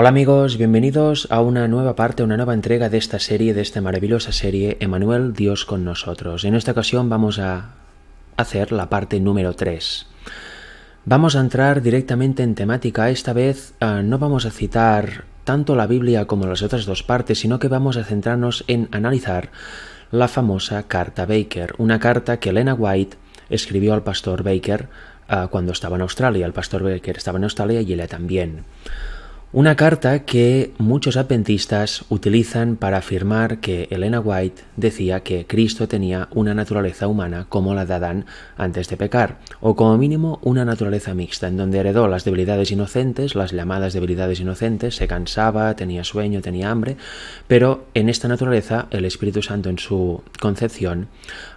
Hola amigos, bienvenidos a una nueva parte, una nueva entrega de esta serie, de esta maravillosa serie Emmanuel, Dios con nosotros. En esta ocasión vamos a hacer la parte número 3. Vamos a entrar directamente en temática. Esta vez no vamos a citar tanto la Biblia como las otras dos partes, sino que vamos a centrarnos en analizar la famosa carta Baker, una carta que Elena White escribió al pastor Baker cuando estaba en Australia. El pastor Baker estaba en Australia y ella también. Una carta que muchos adventistas utilizan para afirmar que Elena White decía que Cristo tenía una naturaleza humana como la de Adán antes de pecar, o como mínimo una naturaleza mixta, en donde heredó las debilidades inocentes, las llamadas debilidades inocentes, se cansaba, tenía sueño, tenía hambre, pero en esta naturaleza el Espíritu Santo en su concepción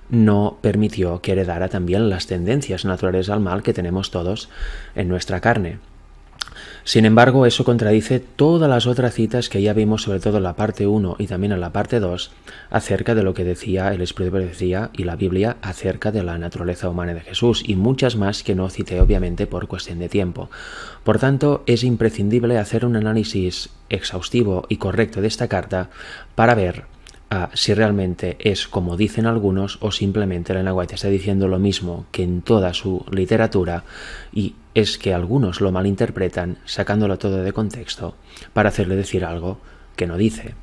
no permitió que heredara también las tendencias naturales al mal que tenemos todos en nuestra carne. Sin embargo, eso contradice todas las otras citas que ya vimos, sobre todo en la parte 1 y también en la parte 2, acerca de lo que decía el Espíritu decía y la Biblia acerca de la naturaleza humana de Jesús, y muchas más que no cité obviamente por cuestión de tiempo. Por tanto, es imprescindible hacer un análisis exhaustivo y correcto de esta carta para ver si realmente es como dicen algunos o simplemente Elena White está diciendo lo mismo que en toda su literatura, y es que algunos lo malinterpretan sacándolo todo de contexto para hacerle decir algo que no dice.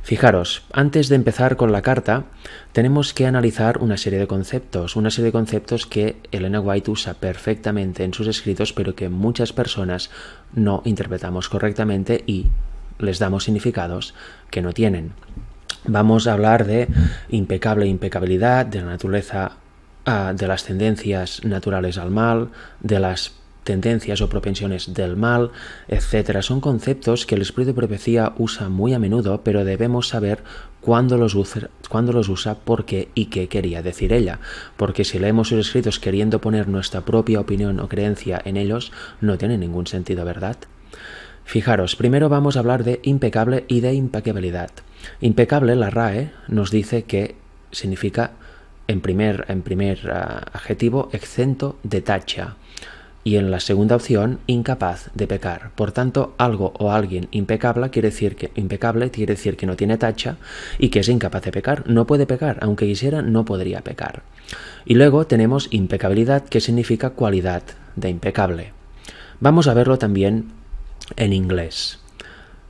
Fijaros, antes de empezar con la carta tenemos que analizar una serie de conceptos que Elena White usa perfectamente en sus escritos, pero que muchas personas no interpretamos correctamente y les damos significados que no tienen. Vamos a hablar de impecable impecabilidad, de la naturaleza, de las tendencias naturales al mal, de las tendencias o propensiones del mal, etc. Son conceptos que el Espíritu de Profecía usa muy a menudo, pero debemos saber cuándo los usa, por qué y qué quería decir ella. Porque si leemos sus escritos queriendo poner nuestra propia opinión o creencia en ellos, no tiene ningún sentido, ¿verdad? Fijaros, primero vamos a hablar de impecable y de impecabilidad. Impecable, la RAE nos dice que significa, en primer adjetivo, exento de tacha, y en la segunda opción, incapaz de pecar. Por tanto, algo o alguien impecable quiere decir que no tiene tacha y que es incapaz de pecar. No puede pecar, aunque quisiera, no podría pecar. Y luego tenemos impecabilidad, que significa cualidad de impecable. Vamos a verlo también en inglés.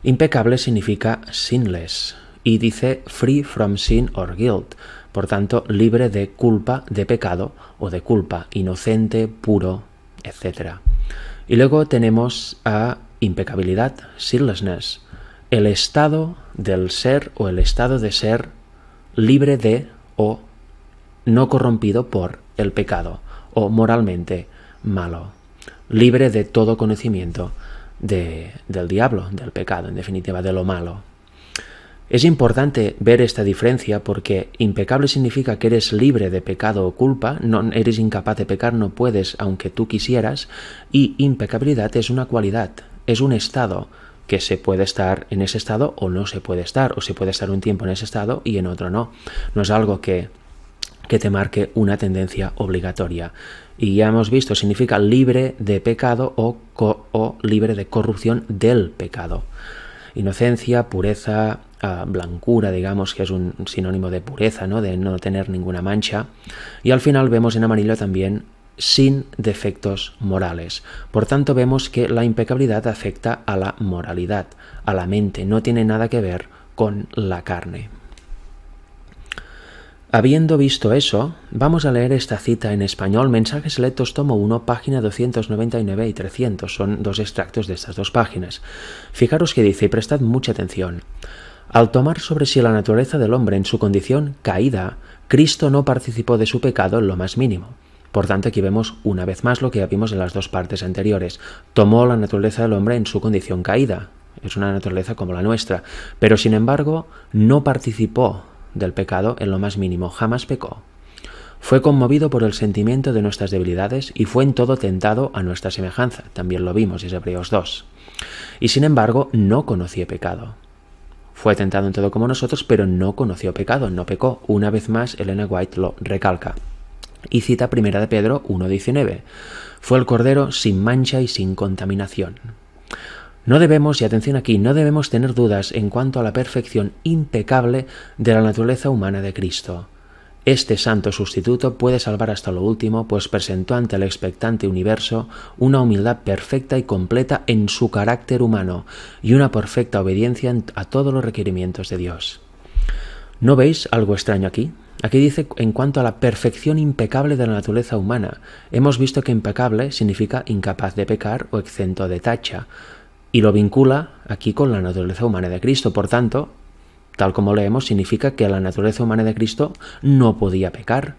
Impecable significa sinless y dice free from sin or guilt, por tanto libre de culpa, de pecado o de culpa, inocente, puro, etc. Y luego tenemos a impecabilidad, sinlessness, el estado del ser o el estado de ser libre de o no corrompido por el pecado o moralmente malo, libre de todo conocimiento del diablo, del pecado, en definitiva, de lo malo. Es importante ver esta diferencia porque impecable significa que eres libre de pecado o culpa, no eres incapaz de pecar, no puedes aunque tú quisieras, y impecabilidad es una cualidad, es un estado que se puede estar en ese estado o no se puede estar, o se puede estar un tiempo en ese estado y en otro no. No es algo que te marque una tendencia obligatoria. Y ya hemos visto, significa libre de pecado o libre de corrupción del pecado. Inocencia, pureza, blancura, digamos que es un sinónimo de pureza, ¿no? De no tener ninguna mancha. Y al final vemos en amarillo también sin defectos morales. Por tanto, vemos que la impecabilidad afecta a la moralidad, a la mente, no tiene nada que ver con la carne. Habiendo visto eso, vamos a leer esta cita en español, Mensajes Selectos, tomo 1, página 299 y 300. Son dos extractos de estas dos páginas. Fijaros que dice, y prestad mucha atención. Al tomar sobre sí la naturaleza del hombre en su condición caída, Cristo no participó de su pecado en lo más mínimo. Por tanto, aquí vemos una vez más lo que ya vimos en las dos partes anteriores. Tomó la naturaleza del hombre en su condición caída. Es una naturaleza como la nuestra. Pero, sin embargo, no participó del pecado en lo más mínimo, jamás pecó. Fue conmovido por el sentimiento de nuestras debilidades y fue en todo tentado a nuestra semejanza. También lo vimos, es Hebreos 2. Y sin embargo, no conoció pecado. Fue tentado en todo como nosotros, pero no conoció pecado, no pecó. Una vez más, Elena White lo recalca. Y cita 1 de Pedro 1:19. Fue el Cordero sin mancha y sin contaminación. No debemos, y atención aquí, no debemos tener dudas en cuanto a la perfección impecable de la naturaleza humana de Cristo. Este santo sustituto puede salvar hasta lo último, pues presentó ante el expectante universo una humildad perfecta y completa en su carácter humano y una perfecta obediencia a todos los requerimientos de Dios. ¿No veis algo extraño aquí? Aquí dice en cuanto a la perfección impecable de la naturaleza humana. Hemos visto que impecable significa incapaz de pecar o exento de tacha, y lo vincula aquí con la naturaleza humana de Cristo. Por tanto, tal como leemos, significa que la naturaleza humana de Cristo no podía pecar.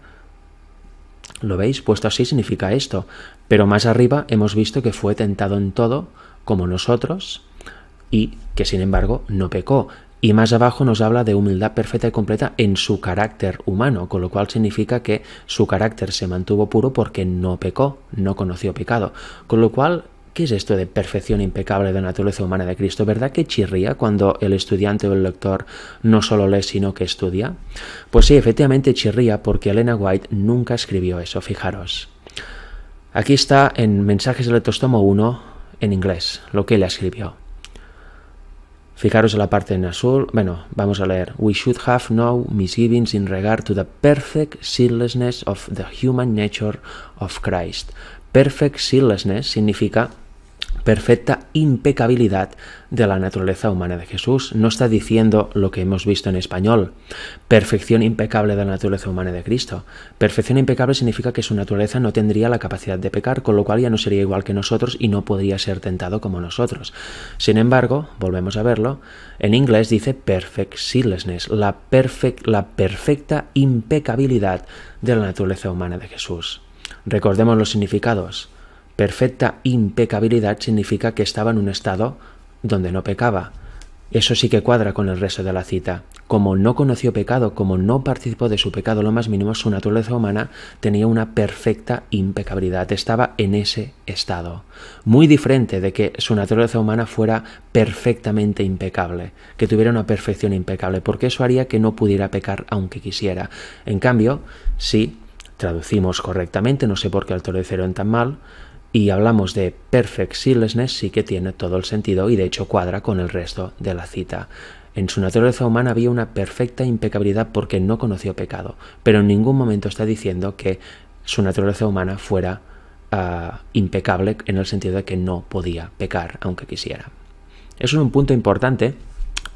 ¿Lo veis? Puesto así significa esto. Pero más arriba hemos visto que fue tentado en todo, como nosotros, y que sin embargo no pecó. Y más abajo nos habla de humildad perfecta y completa en su carácter humano, con lo cual significa que su carácter se mantuvo puro porque no pecó, no conoció pecado. Con lo cual, ¿qué es esto de perfección impecable de la naturaleza humana de Cristo? ¿Verdad que chirría cuando el estudiante o el lector no solo lee, sino que estudia? Pues sí, efectivamente chirría porque Elena White nunca escribió eso, fijaros. Aquí está en Mensajes del Tomo 1 en inglés, lo que ella escribió. Fijaros en la parte en azul. Bueno, vamos a leer. We should have no misgivings in regard to the perfect sinlessness of the human nature of Christ. Perfect sinlessness significa perfecta impecabilidad de la naturaleza humana de Jesús. No está diciendo lo que hemos visto en español, perfección impecable de la naturaleza humana de Cristo. Perfección impecable significa que su naturaleza no tendría la capacidad de pecar, con lo cual ya no sería igual que nosotros y no podría ser tentado como nosotros. Sin embargo, volvemos a verlo, en inglés dice perfect sinlessness, la perfecta impecabilidad de la naturaleza humana de Jesús. Recordemos los significados. Perfecta impecabilidad significa que estaba en un estado donde no pecaba. Eso sí que cuadra con el resto de la cita. Como no conoció pecado, como no participó de su pecado lo más mínimo, su naturaleza humana tenía una perfecta impecabilidad. Estaba en ese estado. Muy diferente de que su naturaleza humana fuera perfectamente impecable, que tuviera una perfección impecable, porque eso haría que no pudiera pecar aunque quisiera. En cambio, si traducimos correctamente, no sé por qué el traducieron tan mal, y hablamos de perfect sinlessness, sí que tiene todo el sentido y de hecho cuadra con el resto de la cita. En su naturaleza humana había una perfecta impecabilidad porque no conoció pecado, pero en ningún momento está diciendo que su naturaleza humana fuera impecable en el sentido de que no podía pecar aunque quisiera. Eso es un punto importante,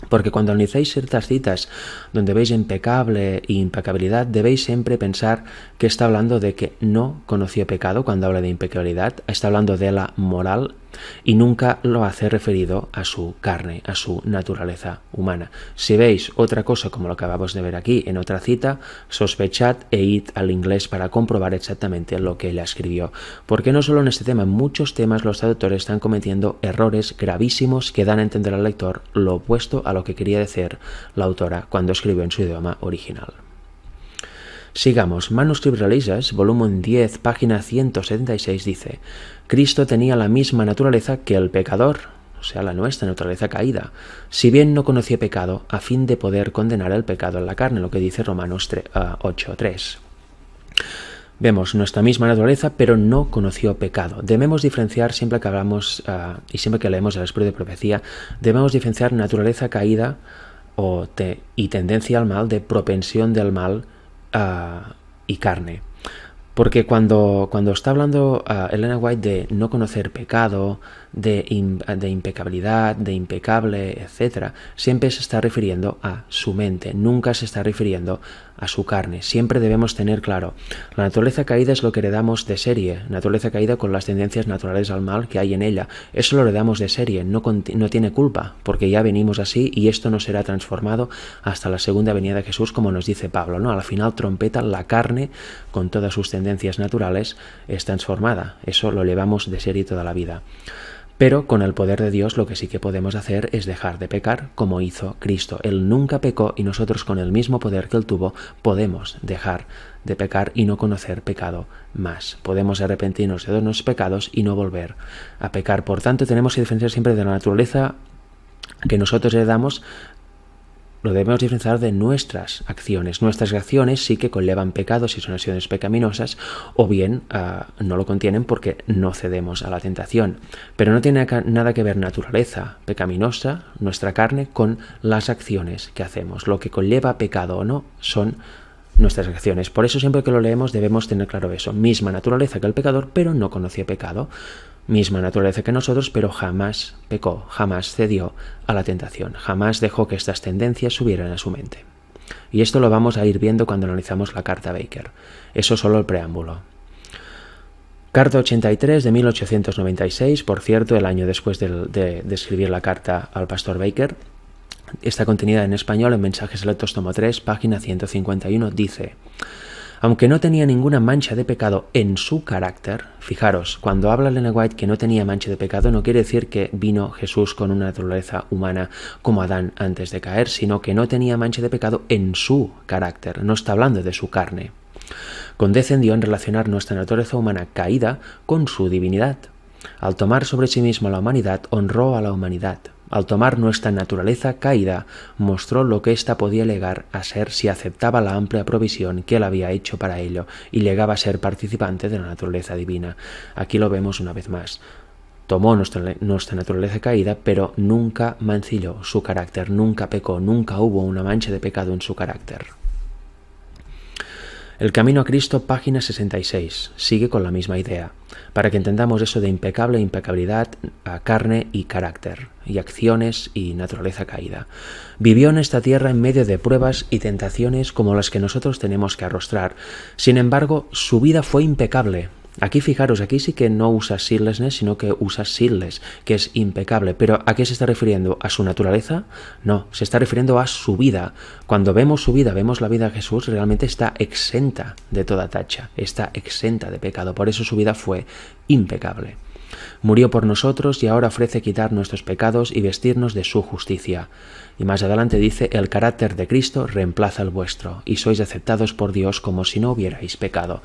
porque cuando analizáis ciertas citas donde veis impecable e impecabilidad, debéis siempre pensar que está hablando de que no conoció pecado. Cuando habla de impecabilidad, está hablando de la moral y nunca lo hace referido a su carne, a su naturaleza humana. Si veis otra cosa como lo que acabamos de ver aquí en otra cita, sospechad e id al inglés para comprobar exactamente lo que ella escribió. Porque no solo en este tema, en muchos temas los traductores están cometiendo errores gravísimos que dan a entender al lector lo opuesto a lo que quería decir la autora cuando escribió en su idioma original. Sigamos. Manuscript Releases, volumen 10, página 176 dice: Cristo tenía la misma naturaleza que el pecador, o sea, la nuestra naturaleza caída, si bien no conocía pecado, a fin de poder condenar el pecado en la carne, lo que dice Romanos 8:3. Vemos nuestra misma naturaleza, pero no conoció pecado. Debemos diferenciar, siempre que hablamos y siempre que leemos el Espíritu de Profecía, debemos diferenciar naturaleza caída y tendencia al mal de propensión del mal y carne. Porque cuando está hablando Elena White de no conocer pecado, de impecabilidad, de impecable, etc., siempre se está refiriendo a su mente, nunca se está refiriendo a su carne. Siempre debemos tener claro, la naturaleza caída es lo que heredamos de serie, naturaleza caída con las tendencias naturales al mal que hay en ella. Eso lo heredamos de serie, no tiene culpa, porque ya venimos así y esto no será transformado hasta la segunda venida de Jesús, como nos dice Pablo, ¿no? Al final trompeta, la carne, con todas sus tendencias naturales, es transformada. Eso lo llevamos de serie toda la vida. Pero con el poder de Dios lo que sí que podemos hacer es dejar de pecar como hizo Cristo. Él nunca pecó y nosotros con el mismo poder que Él tuvo podemos dejar de pecar y no conocer pecado más. Podemos arrepentirnos de todos nuestros pecados y no volver a pecar. Por tanto, tenemos que diferenciar siempre de la naturaleza que nosotros heredamos lo debemos diferenciar de nuestras acciones. Nuestras acciones sí que conllevan pecados si son acciones pecaminosas, o bien no lo contienen porque no cedemos a la tentación. Pero no tiene nada que ver naturaleza pecaminosa, nuestra carne, con las acciones que hacemos. Lo que conlleva pecado o no son nuestras acciones. Por eso siempre que lo leemos debemos tener claro eso. Misma naturaleza que el pecador, pero no conoció pecado. Misma naturaleza que nosotros, pero jamás pecó, jamás cedió a la tentación, jamás dejó que estas tendencias subieran a su mente. Y esto lo vamos a ir viendo cuando analizamos la carta Baker. Eso es solo el preámbulo. Carta 83 de 1896, por cierto, el año después de escribir la carta al pastor Baker. Está contenida en español en Mensajes Selectos tomo 3, página 151, dice: aunque no tenía ninguna mancha de pecado en su carácter, fijaros, cuando habla Ellen White que no tenía mancha de pecado, no quiere decir que vino Jesús con una naturaleza humana como Adán antes de caer, sino que no tenía mancha de pecado en su carácter, no está hablando de su carne. Condescendió en relacionar nuestra naturaleza humana caída con su divinidad. Al tomar sobre sí mismo la humanidad, honró a la humanidad. Al tomar nuestra naturaleza caída, mostró lo que ésta podía llegar a ser si aceptaba la amplia provisión que él había hecho para ello y llegaba a ser participante de la naturaleza divina. Aquí lo vemos una vez más. Tomó nuestra naturaleza caída, pero nunca mancilló su carácter, nunca pecó, nunca hubo una mancha de pecado en su carácter. El camino a Cristo, página 66, sigue con la misma idea, para que entendamos eso de impecable e impecabilidad, a carne y carácter, y acciones y naturaleza caída. Vivió en esta tierra en medio de pruebas y tentaciones como las que nosotros tenemos que arrostrar. Sin embargo, su vida fue impecable. Aquí fijaros, aquí sí que no usa sinlessness, sino que usa sinless, que es impecable. ¿Pero a qué se está refiriendo? ¿A su naturaleza? No, se está refiriendo a su vida. Cuando vemos su vida, vemos la vida de Jesús, realmente está exenta de toda tacha, está exenta de pecado. Por eso su vida fue impecable. Murió por nosotros y ahora ofrece quitar nuestros pecados y vestirnos de su justicia. Y más adelante dice: el carácter de Cristo reemplaza el vuestro, y sois aceptados por Dios como si no hubierais pecado.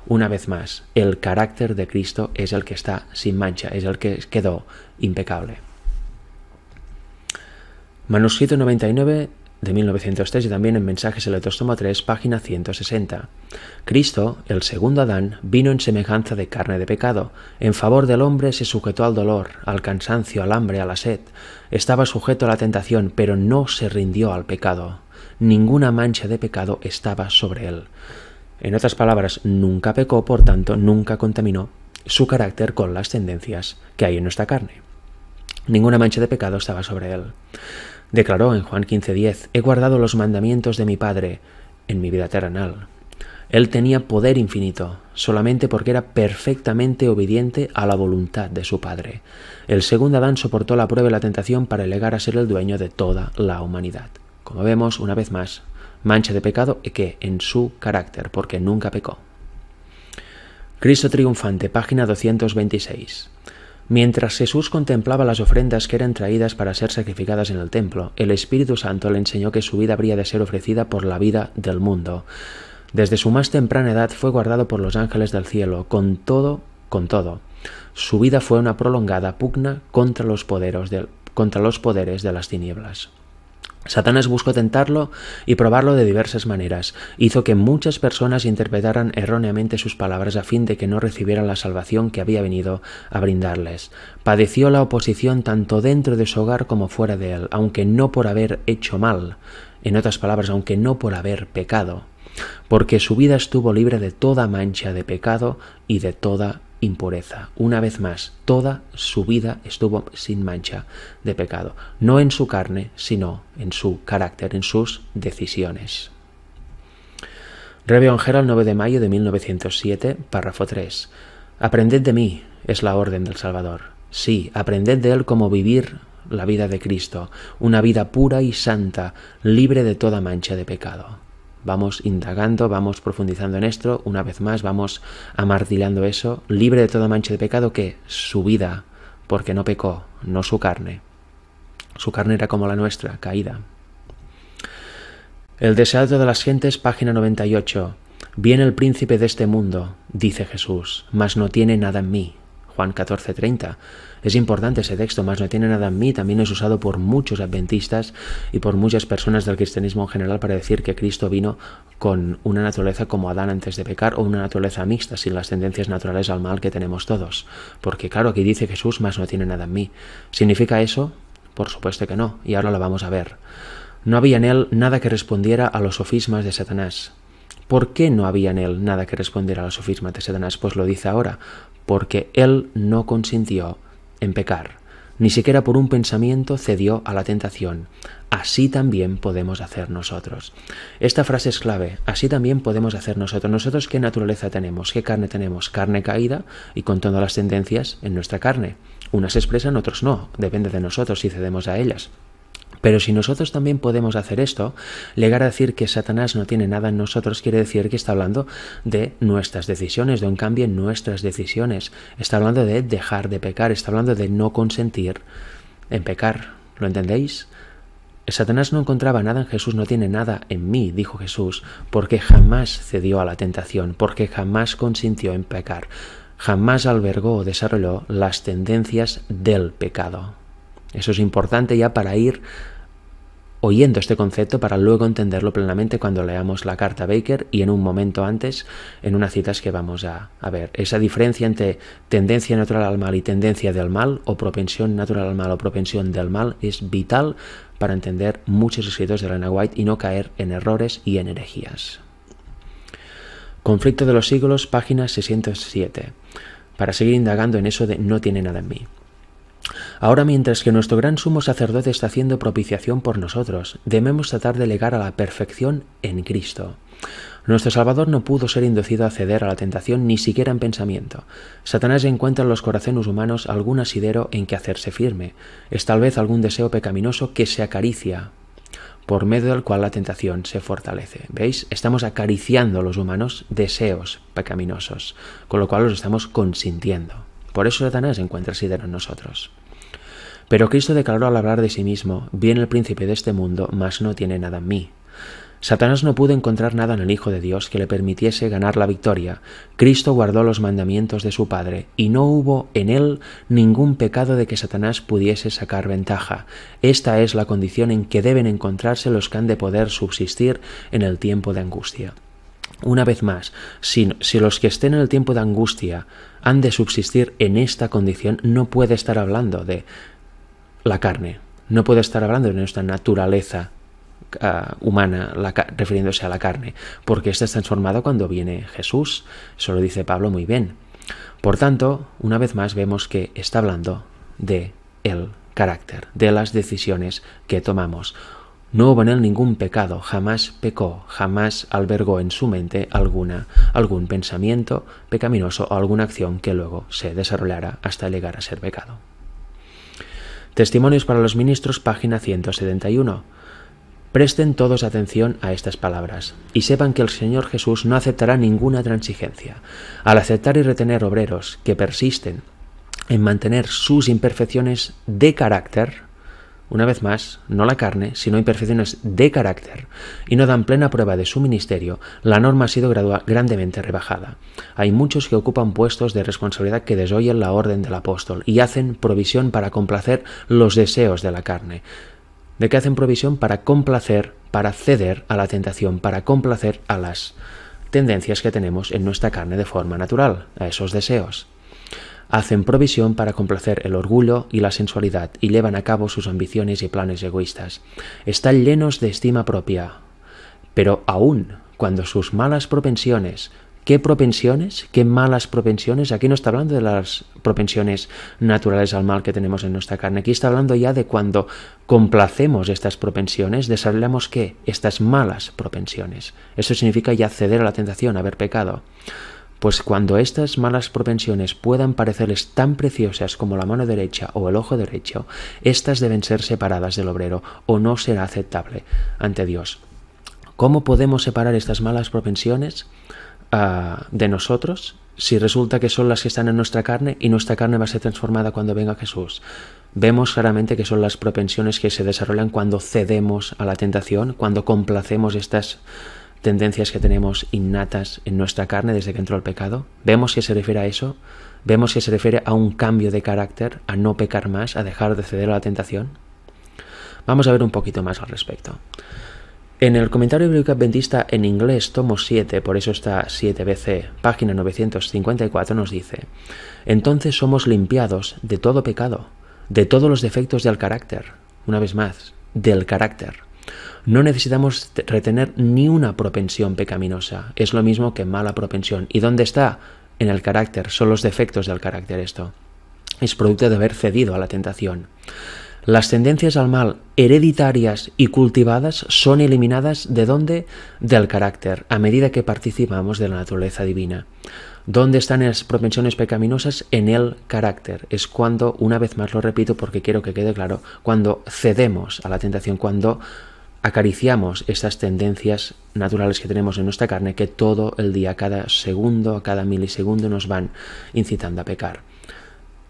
Una vez más, el carácter de Cristo es el que está sin mancha, es el que quedó impecable. Manuscrito 99 de 1903 y también en Mensajes Selectos tomo 3, página 160. Cristo, el segundo Adán, vino en semejanza de carne de pecado. En favor del hombre se sujetó al dolor, al cansancio, al hambre, a la sed. Estaba sujeto a la tentación, pero no se rindió al pecado. Ninguna mancha de pecado estaba sobre él. En otras palabras, nunca pecó, por tanto, nunca contaminó su carácter con las tendencias que hay en nuestra carne. Ninguna mancha de pecado estaba sobre él. Declaró en Juan 15:10: he guardado los mandamientos de mi Padre en mi vida terrenal. Él tenía poder infinito, solamente porque era perfectamente obediente a la voluntad de su Padre. El segundo Adán soportó la prueba y la tentación para llegar a ser el dueño de toda la humanidad. Como vemos, una vez más, mancha de pecado que en su carácter, porque nunca pecó. Cristo triunfante, página 226. Mientras Jesús contemplaba las ofrendas que eran traídas para ser sacrificadas en el templo, el Espíritu Santo le enseñó que su vida habría de ser ofrecida por la vida del mundo. Desde su más temprana edad fue guardado por los ángeles del cielo, con todo. Su vida fue una prolongada pugna contra los poderes de las tinieblas. Satanás buscó tentarlo y probarlo de diversas maneras. Hizo que muchas personas interpretaran erróneamente sus palabras a fin de que no recibieran la salvación que había venido a brindarles. Padeció la oposición tanto dentro de su hogar como fuera de él, aunque no por haber hecho mal. En otras palabras, aunque no por haber pecado. Porque su vida estuvo libre de toda mancha de pecado y de toda impureza. Una vez más, toda su vida estuvo sin mancha de pecado, no en su carne, sino en su carácter, en sus decisiones. Review Herald, 9 de mayo de 1907, párrafo 3. Aprended de mí, es la orden del Salvador. Sí, aprended de él cómo vivir la vida de Cristo, una vida pura y santa, libre de toda mancha de pecado. Vamos indagando, vamos profundizando en esto, una vez más vamos amartillando eso, libre de toda mancha de pecado, que su vida, porque no pecó, no su carne. Su carne era como la nuestra, caída. El deseado de las gentes, página 98. Viene el príncipe de este mundo, dice Jesús, mas no tiene nada en mí. Juan 14:30. Es importante ese texto, mas no tiene nada en mí, también es usado por muchos adventistas y por muchas personas del cristianismo en general para decir que Cristo vino con una naturaleza como Adán antes de pecar o una naturaleza mixta, sin las tendencias naturales al mal que tenemos todos. Porque claro, aquí dice Jesús, mas no tiene nada en mí. ¿Significa eso? Por supuesto que no, y ahora lo vamos a ver. No había en él nada que respondiera a los sofismas de Satanás. ¿Por qué no había en él nada que respondiera a los sofismas de Satanás? Pues lo dice ahora, porque él no consintió en pecar, ni siquiera por un pensamiento cedió a la tentación. Así también podemos hacer nosotros. Esta frase es clave. Así también podemos hacer nosotros. ¿Nosotros qué naturaleza tenemos? ¿Qué carne tenemos? Carne caída y con todas las tendencias en nuestra carne. Unas se expresan, otros no. Depende de nosotros si cedemos a ellas. Pero si nosotros también podemos hacer esto, llegar a decir que Satanás no tiene nada en nosotros quiere decir que está hablando de nuestras decisiones, de un cambio en nuestras decisiones. Está hablando de dejar de pecar, está hablando de no consentir en pecar. ¿Lo entendéis? Satanás no encontraba nada en Jesús, no tiene nada en mí, dijo Jesús, porque jamás cedió a la tentación, porque jamás consintió en pecar, jamás albergó o desarrolló las tendencias del pecado. Eso es importante ya para ir oyendo este concepto para luego entenderlo plenamente cuando leamos la carta Baker y en un momento antes en unas citas que vamos a ver. Esa diferencia entre tendencia natural al mal y tendencia del mal o propensión natural al mal o propensión del mal es vital para entender muchos escritos de Elena White y no caer en errores y en herejías. Conflicto de los siglos, página 607. Para seguir indagando en eso de no tiene nada en mí. Ahora, mientras que nuestro gran sumo sacerdote está haciendo propiciación por nosotros, debemos tratar de llegar a la perfección en Cristo. Nuestro Salvador no pudo ser inducido a ceder a la tentación ni siquiera en pensamiento. Satanás encuentra en los corazones humanos algún asidero en que hacerse firme. Es tal vez algún deseo pecaminoso que se acaricia, por medio del cual la tentación se fortalece. ¿Veis? Estamos acariciando los humanos deseos pecaminosos, con lo cual los estamos consintiendo. Por eso Satanás encuentra asidero en nosotros. Pero Cristo declaró al hablar de sí mismo, viene el príncipe de este mundo, mas no tiene nada en mí. Satanás no pudo encontrar nada en el Hijo de Dios que le permitiese ganar la victoria. Cristo guardó los mandamientos de su Padre, y no hubo en él ningún pecado de que Satanás pudiese sacar ventaja. Esta es la condición en que deben encontrarse los que han de poder subsistir en el tiempo de angustia. Una vez más, si los que estén en el tiempo de angustia han de subsistir en esta condición, no puede estar hablando de la carne, no puede estar hablando de nuestra naturaleza humana, refiriéndose a la carne, porque esta es transformada cuando viene Jesús. Eso lo dice Pablo muy bien. Por tanto, una vez más vemos que está hablando de el carácter, de las decisiones que tomamos. No hubo en él ningún pecado, jamás pecó, jamás albergó en su mente algún pensamiento pecaminoso o alguna acción que luego se desarrollara hasta llegar a ser pecado. Testimonios para los ministros, página 171. Presten todos atención a estas palabras y sepan que el Señor Jesús no aceptará ninguna transigencia. Al aceptar y retener obreros que persisten en mantener sus imperfecciones de carácter, una vez más, no la carne, sino imperfecciones de carácter, y no dan plena prueba de su ministerio, la norma ha sido grandemente rebajada. Hay muchos que ocupan puestos de responsabilidad que desoyen la orden del apóstol y hacen provisión para complacer los deseos de la carne. ¿De qué hacen provisión? Para complacer, para ceder a la tentación, para complacer a las tendencias que tenemos en nuestra carne de forma natural, a esos deseos. Hacen provisión para complacer el orgullo y la sensualidad y llevan a cabo sus ambiciones y planes egoístas. Están llenos de estima propia, pero aún cuando sus malas propensiones, ¿qué propensiones? ¿Qué malas propensiones? Aquí no está hablando de las propensiones naturales al mal que tenemos en nuestra carne. Aquí está hablando ya de cuando complacemos estas propensiones, desarrollamos ¿qué? Estas malas propensiones. Eso significa ya ceder a la tentación, haber pecado. Pues cuando estas malas propensiones puedan parecerles tan preciosas como la mano derecha o el ojo derecho, estas deben ser separadas del obrero o no será aceptable ante Dios. ¿Cómo podemos separar estas malas propensiones de nosotros si resulta que son las que están en nuestra carne y nuestra carne va a ser transformada cuando venga Jesús? Vemos claramente que son las propensiones que se desarrollan cuando cedemos a la tentación, cuando complacemos estas tendencias que tenemos innatas en nuestra carne desde que entró el pecado. Vemos que se refiere a eso. vemos que se refiere a un cambio de carácter, a no pecar más, a dejar de ceder a la tentación. Vamos a ver un poquito más al respecto. En el Comentario Bíblico Adventista en inglés, tomo 7, por eso está 7bc, página 954, nos dice: entonces somos limpiados de todo pecado, de todos los defectos del carácter. Una vez más, del carácter. No necesitamos retener ni una propensión pecaminosa. Es lo mismo que mala propensión. ¿Y dónde está? En el carácter. Son los defectos del carácter esto. Es producto de haber cedido a la tentación. Las tendencias al mal hereditarias y cultivadas son eliminadas ¿de dónde? Del carácter, a medida que participamos de la naturaleza divina. ¿Dónde están las propensiones pecaminosas? En el carácter. Es cuando, una vez más lo repito porque quiero que quede claro, cuando cedemos a la tentación, cuando acariciamos estas tendencias naturales que tenemos en nuestra carne, que todo el día, cada segundo, cada milisegundo nos van incitando a pecar.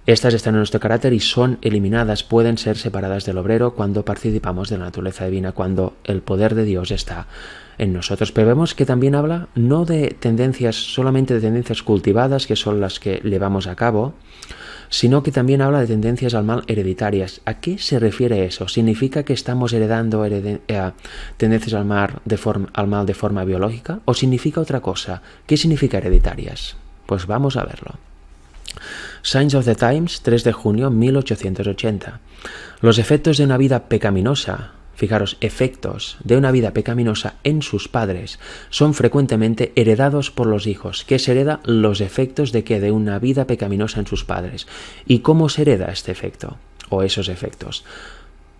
Estas están en nuestro carácter y son eliminadas, pueden ser separadas del obrero cuando participamos de la naturaleza divina, cuando el poder de Dios está en nosotros. Pero vemos que también habla no de tendencias, solamente de tendencias cultivadas, que son las que llevamos a cabo, sino que también habla de tendencias al mal hereditarias. ¿A qué se refiere eso? ¿Significa que estamos heredando tendencias al mal de forma biológica? ¿O significa otra cosa? ¿Qué significa hereditarias? Pues vamos a verlo. Signs of the Times, 3 de junio 1880. Los efectos de una vida pecaminosa, fijaros, efectos de una vida pecaminosa en sus padres son frecuentemente heredados por los hijos. ¿Qué se hereda? Los efectos de qué? De una vida pecaminosa en sus padres. ¿Y cómo se hereda este efecto? O esos efectos.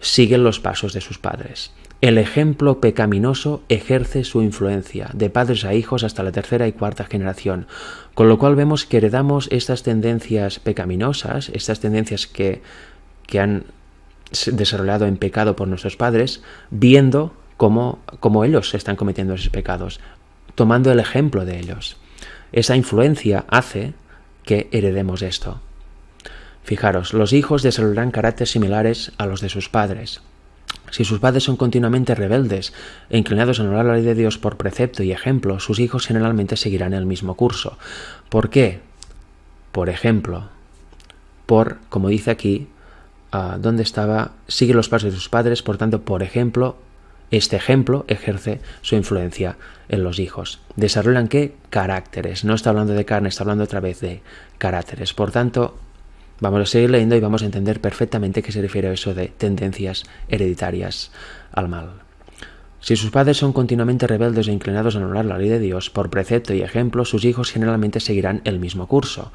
Siguen los pasos de sus padres. El ejemplo pecaminoso ejerce su influencia de padres a hijos hasta la tercera y cuarta generación, con lo cual vemos que heredamos estas tendencias pecaminosas, estas tendencias que han desarrollado en pecado por nuestros padres, viendo cómo ellos están cometiendo esos pecados, tomando el ejemplo de ellos. Esa influencia hace que heredemos esto. Fijaros, los hijos desarrollarán caracteres similares a los de sus padres. Si sus padres son continuamente rebeldes e inclinados a anular la ley de Dios por precepto y ejemplo, sus hijos generalmente seguirán el mismo curso. ¿Por qué? Por ejemplo, como dice aquí, ¿dónde estaba? Sigue los pasos de sus padres, por tanto, por ejemplo, este ejemplo ejerce su influencia en los hijos. ¿Desarrollan qué? Caracteres. No está hablando de carne, está hablando otra vez de caracteres. Por tanto, vamos a seguir leyendo y vamos a entender perfectamente qué se refiere a eso de tendencias hereditarias al mal. Si sus padres son continuamente rebeldes e inclinados a anular la ley de Dios por precepto y ejemplo, sus hijos generalmente seguirán el mismo curso,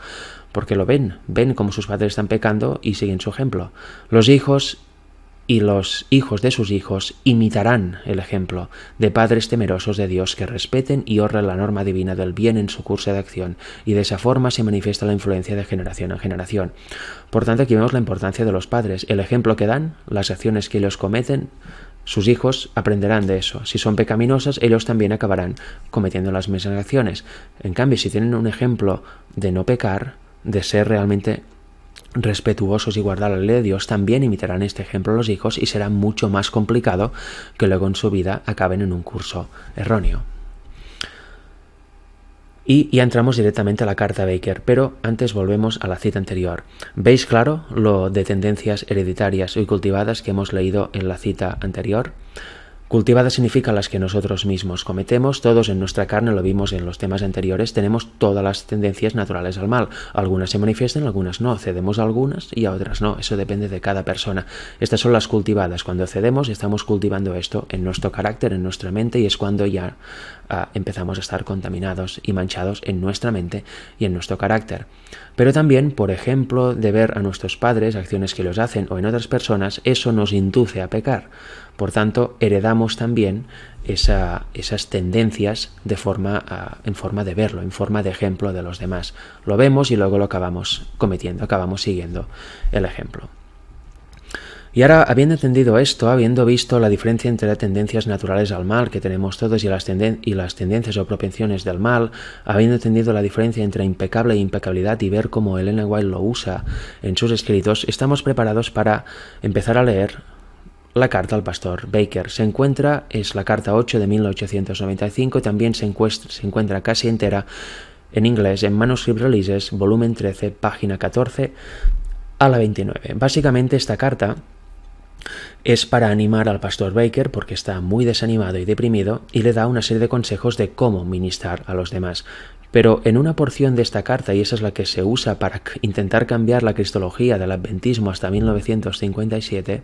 porque lo ven cómo sus padres están pecando y siguen su ejemplo. Los hijos y los hijos de sus hijos imitarán el ejemplo de padres temerosos de Dios que respeten y honren la norma divina del bien en su curso de acción, y de esa forma se manifiesta la influencia de generación en generación. Por tanto, aquí vemos la importancia de los padres, el ejemplo que dan, las acciones que ellos cometen. Sus hijos aprenderán de eso. Si son pecaminosas, ellos también acabarán cometiendo las mismas acciones. En cambio, si tienen un ejemplo de no pecar, de ser realmente respetuosos y guardar la ley de Dios, también imitarán este ejemplo los hijos y será mucho más complicado que luego en su vida acaben en un curso erróneo. Y ya entramos directamente a la carta Baker, pero antes volvemos a la cita anterior. ¿Veis claro lo de tendencias hereditarias y cultivadas que hemos leído en la cita anterior? Cultivadas significa las que nosotros mismos cometemos. Todos en nuestra carne, lo vimos en los temas anteriores, tenemos todas las tendencias naturales al mal. Algunas se manifiestan, algunas no. Cedemos a algunas y a otras no. Eso depende de cada persona. Estas son las cultivadas. Cuando cedemos, estamos cultivando esto en nuestro carácter, en nuestra mente, y es cuando ya empezamos a estar contaminados y manchados en nuestra mente y en nuestro carácter. Pero también, por ejemplo, de ver a nuestros padres, acciones que los hacen o en otras personas, eso nos induce a pecar. Por tanto, heredamos también esas tendencias en forma de verlo, en forma de ejemplo de los demás. Lo vemos y luego lo acabamos cometiendo, acabamos siguiendo el ejemplo. Y ahora, habiendo entendido esto, habiendo visto la diferencia entre las tendencias naturales al mal que tenemos todos y las tendencias o propensiones del mal, habiendo entendido la diferencia entre impecable e impecabilidad y ver cómo Ellen White lo usa en sus escritos, estamos preparados para empezar a leer la carta al pastor Baker. Es la carta 8 de 1895 y también se encuentra casi entera en inglés en Manuscript Releases, volumen 13, página 14 a la 29. Básicamente esta carta es para animar al pastor Baker porque está muy desanimado y deprimido y le da una serie de consejos de cómo ministrar a los demás. Pero en una porción de esta carta, y esa es la que se usa para intentar cambiar la cristología del adventismo hasta 1957,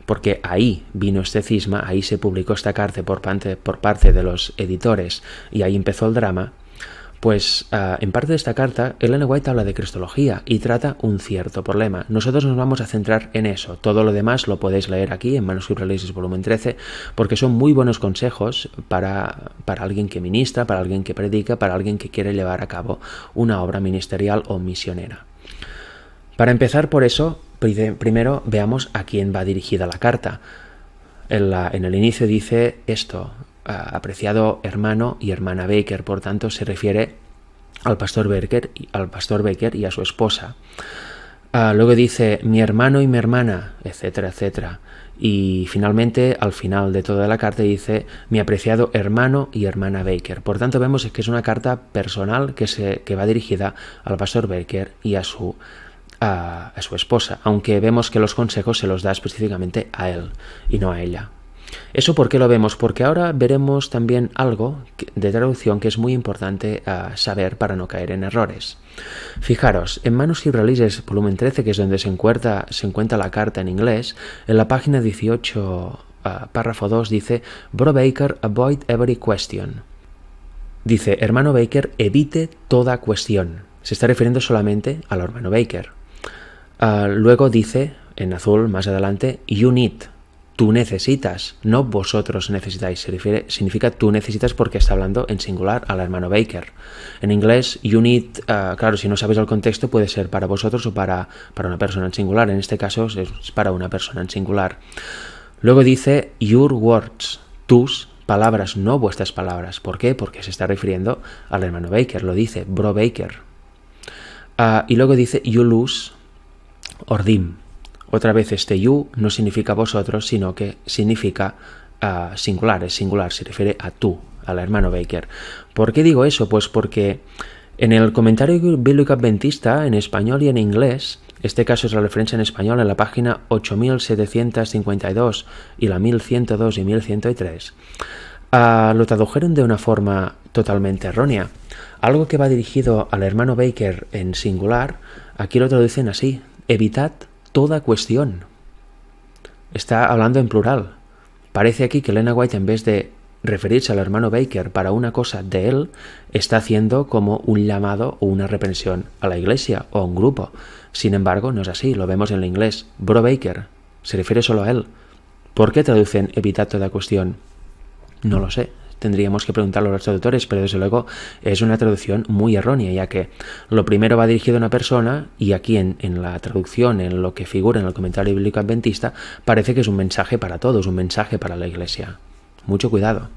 porque ahí vino este cisma, ahí se publicó esta carta por parte de los editores y ahí empezó el drama, pues en parte de esta carta Ellen White habla de cristología y trata un cierto problema. Nosotros nos vamos a centrar en eso. Todo lo demás lo podéis leer aquí en Manuscript Releases volumen 13 porque son muy buenos consejos para alguien que ministra, para alguien que predica, para alguien que quiere llevar a cabo una obra ministerial o misionera. Para empezar por eso, primero veamos a quién va dirigida la carta. En el inicio dice esto: apreciado hermano y hermana Baker, por tanto se refiere al pastor Baker y a su esposa. Luego dice mi hermano y mi hermana, etcétera, etcétera. Y finalmente, al final de toda la carta dice mi apreciado hermano y hermana Baker. Por tanto vemos que es una carta personal que va dirigida al pastor Baker y a su esposa, aunque vemos que los consejos se los da específicamente a él y no a ella. ¿Eso por qué lo vemos? Porque ahora veremos también algo de traducción que es muy importante saber para no caer en errores. Fijaros, en Manuscript Releases volumen 13, que es donde se encuentra la carta en inglés, en la página 18, párrafo 2, dice Bro Baker, avoid every question. Dice, hermano Baker, evite toda cuestión. Se está refiriendo solamente al hermano Baker. Luego dice, en azul, más adelante, you need. Tú necesitas, no vosotros necesitáis. Significa tú necesitas porque está hablando en singular al hermano Baker. En inglés, you need, claro, si no sabes el contexto, puede ser para vosotros o para una persona en singular. En este caso es para una persona en singular. Luego dice, your words, tus palabras, no vuestras palabras. ¿Por qué? Porque se está refiriendo al hermano Baker. Lo dice, bro Baker. Y luego dice, you lose, ordim. Otra vez este you no significa vosotros, sino que significa singular, es singular, se refiere a tú, al hermano Baker. ¿Por qué digo eso? Pues porque en el comentario bíblico adventista, en español y en inglés, este caso es la referencia en español en la página 8752 y la 1102 y 1103, lo tradujeron de una forma totalmente errónea. Algo que va dirigido al hermano Baker en singular, aquí lo traducen así, evitad toda cuestión. Está hablando en plural. Parece aquí que Ellen White, en vez de referirse al hermano Baker para una cosa de él, está haciendo como un llamado o una reprensión a la iglesia o a un grupo. Sin embargo, no es así, lo vemos en el inglés. Bro Baker se refiere solo a él. ¿Por qué traducen evitad toda cuestión? No lo sé. Tendríamos que preguntarlo a los traductores, pero desde luego es una traducción muy errónea, ya que lo primero va dirigido a una persona y aquí en la traducción, en lo que figura en el comentario bíblico adventista, parece que es un mensaje para todos, un mensaje para la iglesia. Mucho cuidado.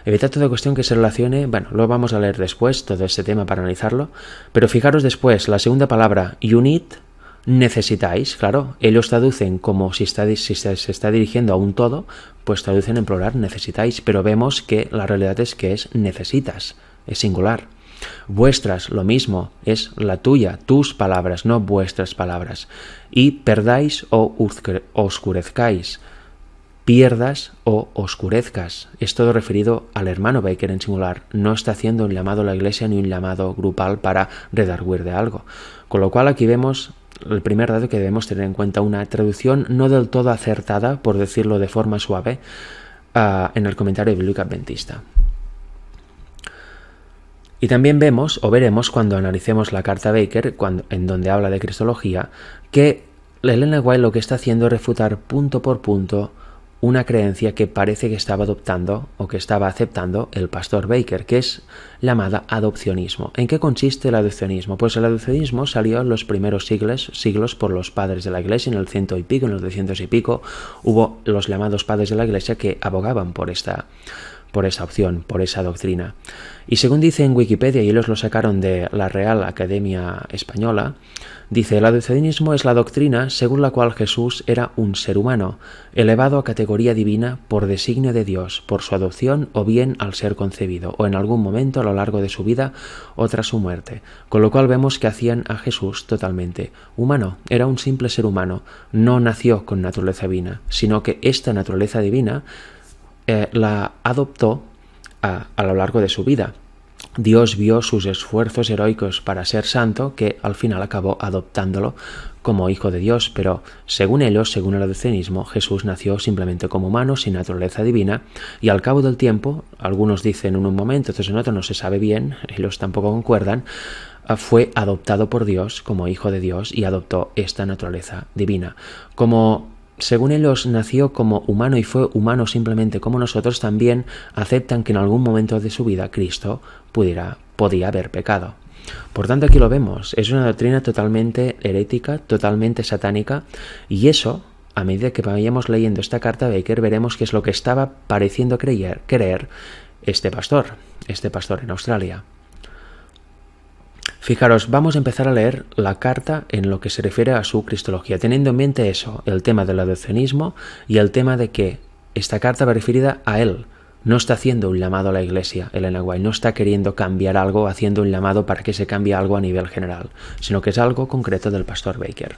Evitar toda cuestión que se relacione, bueno, lo vamos a leer después, todo este tema para analizarlo, pero fijaros después, la segunda palabra, you need, necesitáis, claro, ellos traducen como si se está dirigiendo a un todo, pues traducen en plural necesitáis, pero vemos que la realidad es que es necesitas, es singular. Vuestras, lo mismo, es la tuya, tus palabras, no vuestras palabras. Y perdáis o oscurezcáis, pierdas o oscurezcas. Es todo referido al hermano Baker en singular. No está haciendo un llamado a la iglesia ni un llamado grupal para redarguir de algo. Con lo cual aquí vemos el primer dato que debemos tener en cuenta, una traducción no del todo acertada, por decirlo de forma suave, en el comentario bíblico adventista. Y también vemos, o veremos cuando analicemos la carta Baker, en donde habla de cristología, que Ellen White lo que está haciendo es refutar punto por punto una creencia que parece que estaba adoptando o que estaba aceptando el pastor Baker, que es llamada adopcionismo. ¿En qué consiste el adopcionismo? Pues el adopcionismo salió en los primeros siglos por los padres de la iglesia, en el 100 y pico, en los 200 y pico, hubo los llamados padres de la iglesia que abogaban por esta por esa opción, por esa doctrina. Y según dice en Wikipedia, y ellos lo sacaron de la Real Academia Española, dice: el adocenismo es la doctrina según la cual Jesús era un ser humano, elevado a categoría divina por designio de Dios, por su adopción o bien al ser concebido, o en algún momento a lo largo de su vida o tras su muerte. Con lo cual vemos que hacían a Jesús totalmente humano, era un simple ser humano, no nació con naturaleza divina, sino que esta naturaleza divina la adoptó a lo largo de su vida. Dios vio sus esfuerzos heroicos para ser santo, que al final acabó adoptándolo como hijo de Dios, pero según ellos, según el adocenismo, Jesús nació simplemente como humano, sin naturaleza divina, y al cabo del tiempo, algunos dicen en un momento, otros en otro, no se sabe bien, ellos tampoco concuerdan, fue adoptado por Dios como hijo de Dios y adoptó esta naturaleza divina. Según ellos nació como humano y fue humano simplemente como nosotros, también aceptan que en algún momento de su vida Cristo podía haber pecado. Por tanto, aquí lo vemos, es una doctrina totalmente herética, totalmente satánica, y eso, a medida que vayamos leyendo esta carta a Baker, veremos qué es lo que estaba pareciendo creer este pastor en Australia. Fijaros, vamos a empezar a leer la carta en lo que se refiere a su cristología, teniendo en mente eso, el tema del adocenismo y el tema de que esta carta va referida a él. No está haciendo un llamado a la Iglesia, Elena White, no está queriendo cambiar algo, haciendo un llamado para que se cambie algo a nivel general, sino que es algo concreto del pastor Baker.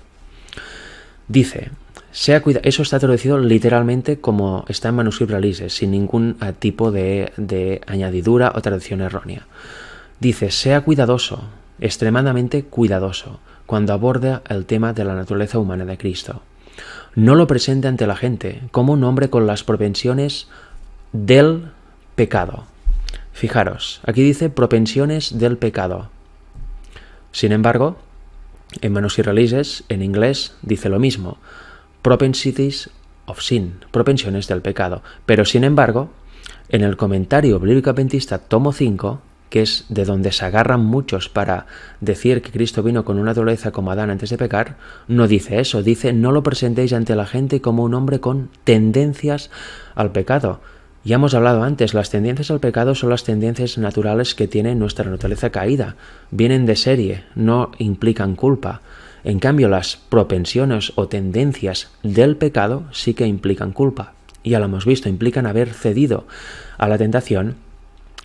Dice: eso está traducido literalmente como está en manuscrito Alice, sin ningún tipo de añadidura o traducción errónea. Dice: sea cuidadoso, extremadamente cuidadoso, cuando aborda el tema de la naturaleza humana de Cristo. No lo presente ante la gente como un hombre con las propensiones del pecado. Fijaros, aquí dice propensiones del pecado. Sin embargo, en Manus Israelises, en inglés, dice lo mismo, propensities of sin, propensiones del pecado. Pero sin embargo, en el comentario bíblico adventista tomo 5, que es de donde se agarran muchos para decir que Cristo vino con una naturaleza como Adán antes de pecar, no dice eso, dice: no lo presentéis ante la gente como un hombre con tendencias al pecado. Ya hemos hablado antes, las tendencias al pecado son las tendencias naturales que tiene nuestra naturaleza caída, vienen de serie, no implican culpa. En cambio, las propensiones o tendencias del pecado sí que implican culpa. Ya lo hemos visto, implican haber cedido a la tentación,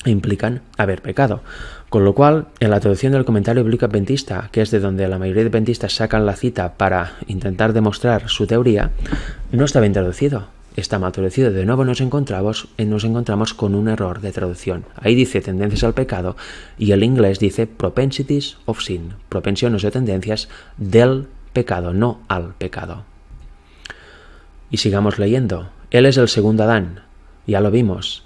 implican haber pecado. Con lo cual, en la traducción del comentario bíblico adventista, que es de donde la mayoría de adventistas sacan la cita para intentar demostrar su teoría, no está bien traducido, está mal traducido. De nuevo nos encontramos con un error de traducción. Ahí dice tendencias al pecado y el inglés dice propensities of sin, propensiones o tendencias del pecado, no al pecado. Y sigamos leyendo. Él es el segundo Adán, ya lo vimos.